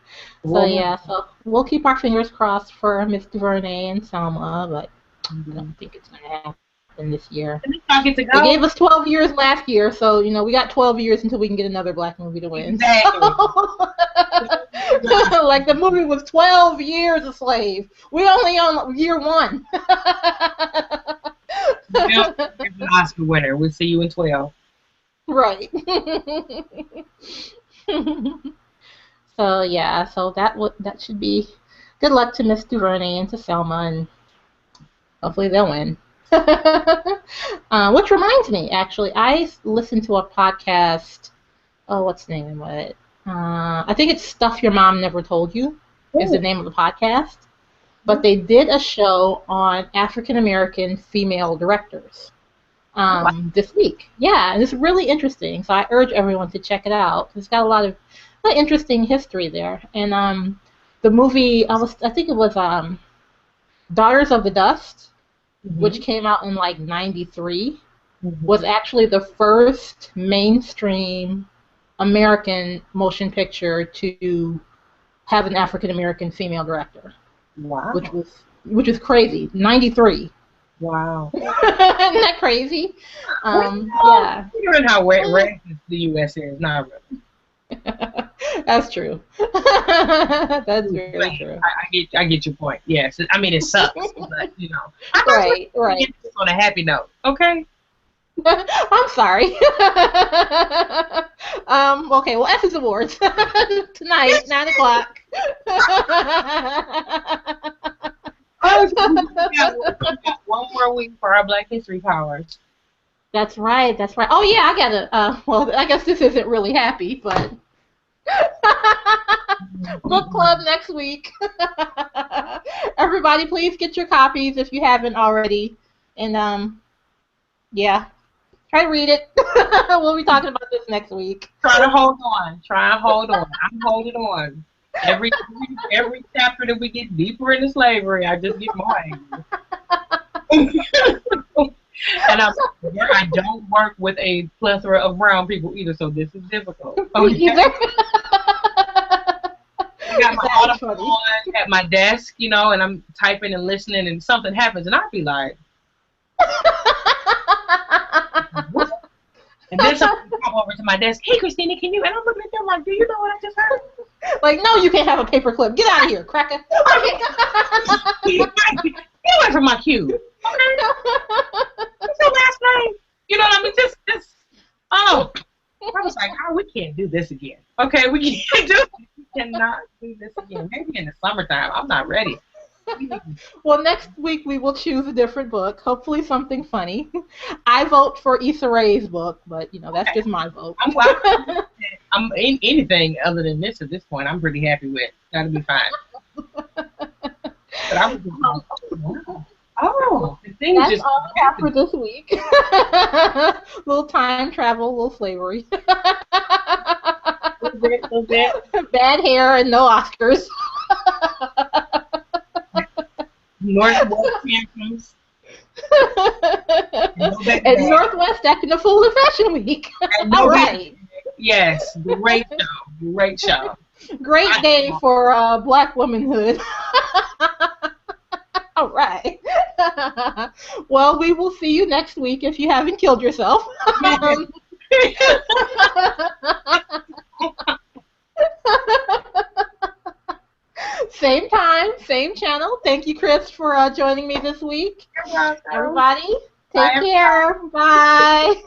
We'll yeah, so we'll keep our fingers crossed for Miss DuVernay and Selma, but I don't think it's gonna happen this year. At least I get to They go. gave us 12 years last year, so we got 12 years until we can get another black movie to win. Exactly. Like the movie was 12 years a slave. We only on year one. Well, it's an Oscar winner. We'll see you in 12. Right. So yeah, so that should be good luck to Miss DuVernay and to Selma, and hopefully they'll win. Which reminds me, actually, I listened to a podcast. Oh, what's the name of it? I think it's Stuff Your Mom Never Told You is the Ooh. name of the podcast. But they did a show on African American female directors this week. Yeah, and it's really interesting. So I urge everyone to check it out. It's got a lot of interesting history there. And the movie, I think it was Daughters of the Dust, which came out in like '93, was actually the first mainstream American motion picture to have an African American female director. Wow. Which is crazy. '93. Wow. Isn't that crazy? Yeah. Considering how racist the U.S. is, not really. That's true. That's very true. I get your point. Yes, I mean it sucks, but Right. On a happy note, okay? I'm sorry. Okay, well, F is awards tonight, 9:00. Oh, we got one more week for our Black History Powers. That's right. Oh yeah, I gotta. Well, I guess this isn't really happy, but book club next week. Everybody, please get your copies if you haven't already, and yeah, try to read it. We'll be talking about this next week. Try to hold on. I'm holding on. Every chapter that we get deeper into slavery, I just get more angry. And I don't work with a plethora of brown people either, so this is difficult. Okay? I got my audible on at my desk, and I'm typing and listening, and something happens, and I'll be like, what? And then somebody pop over to my desk, hey, Christina, can you? And I'm looking at them like, do you know what I just heard? Like, no, you can't have a paperclip. Get out of here, cracker. Get away from my cube. Okay. What's your last name? You know what I mean? Just, oh. I was like, oh, we can't do this again. Okay, we can't do it. We cannot do this again. Maybe in the summertime. I'm not ready. Well, next week we will choose a different book. Hopefully something funny. I vote for Issa Rae's book, but that's just my vote. I'm anything other than this at this point. I'm pretty happy with. That'll be fine. But I was just the thing that's just all we have for this week. Little time travel, little slavery. little bit. Bad hair and no Oscars. Northwest tantrums. And Northwest acting a fool in Fashion Week. All right. Yes, great show. Great day for Black womanhood. All right. Well, we will see you next week if you haven't killed yourself. Same time, same channel. Thank you, Chris, for joining me this week. You're welcome. Everybody, take care. Bye.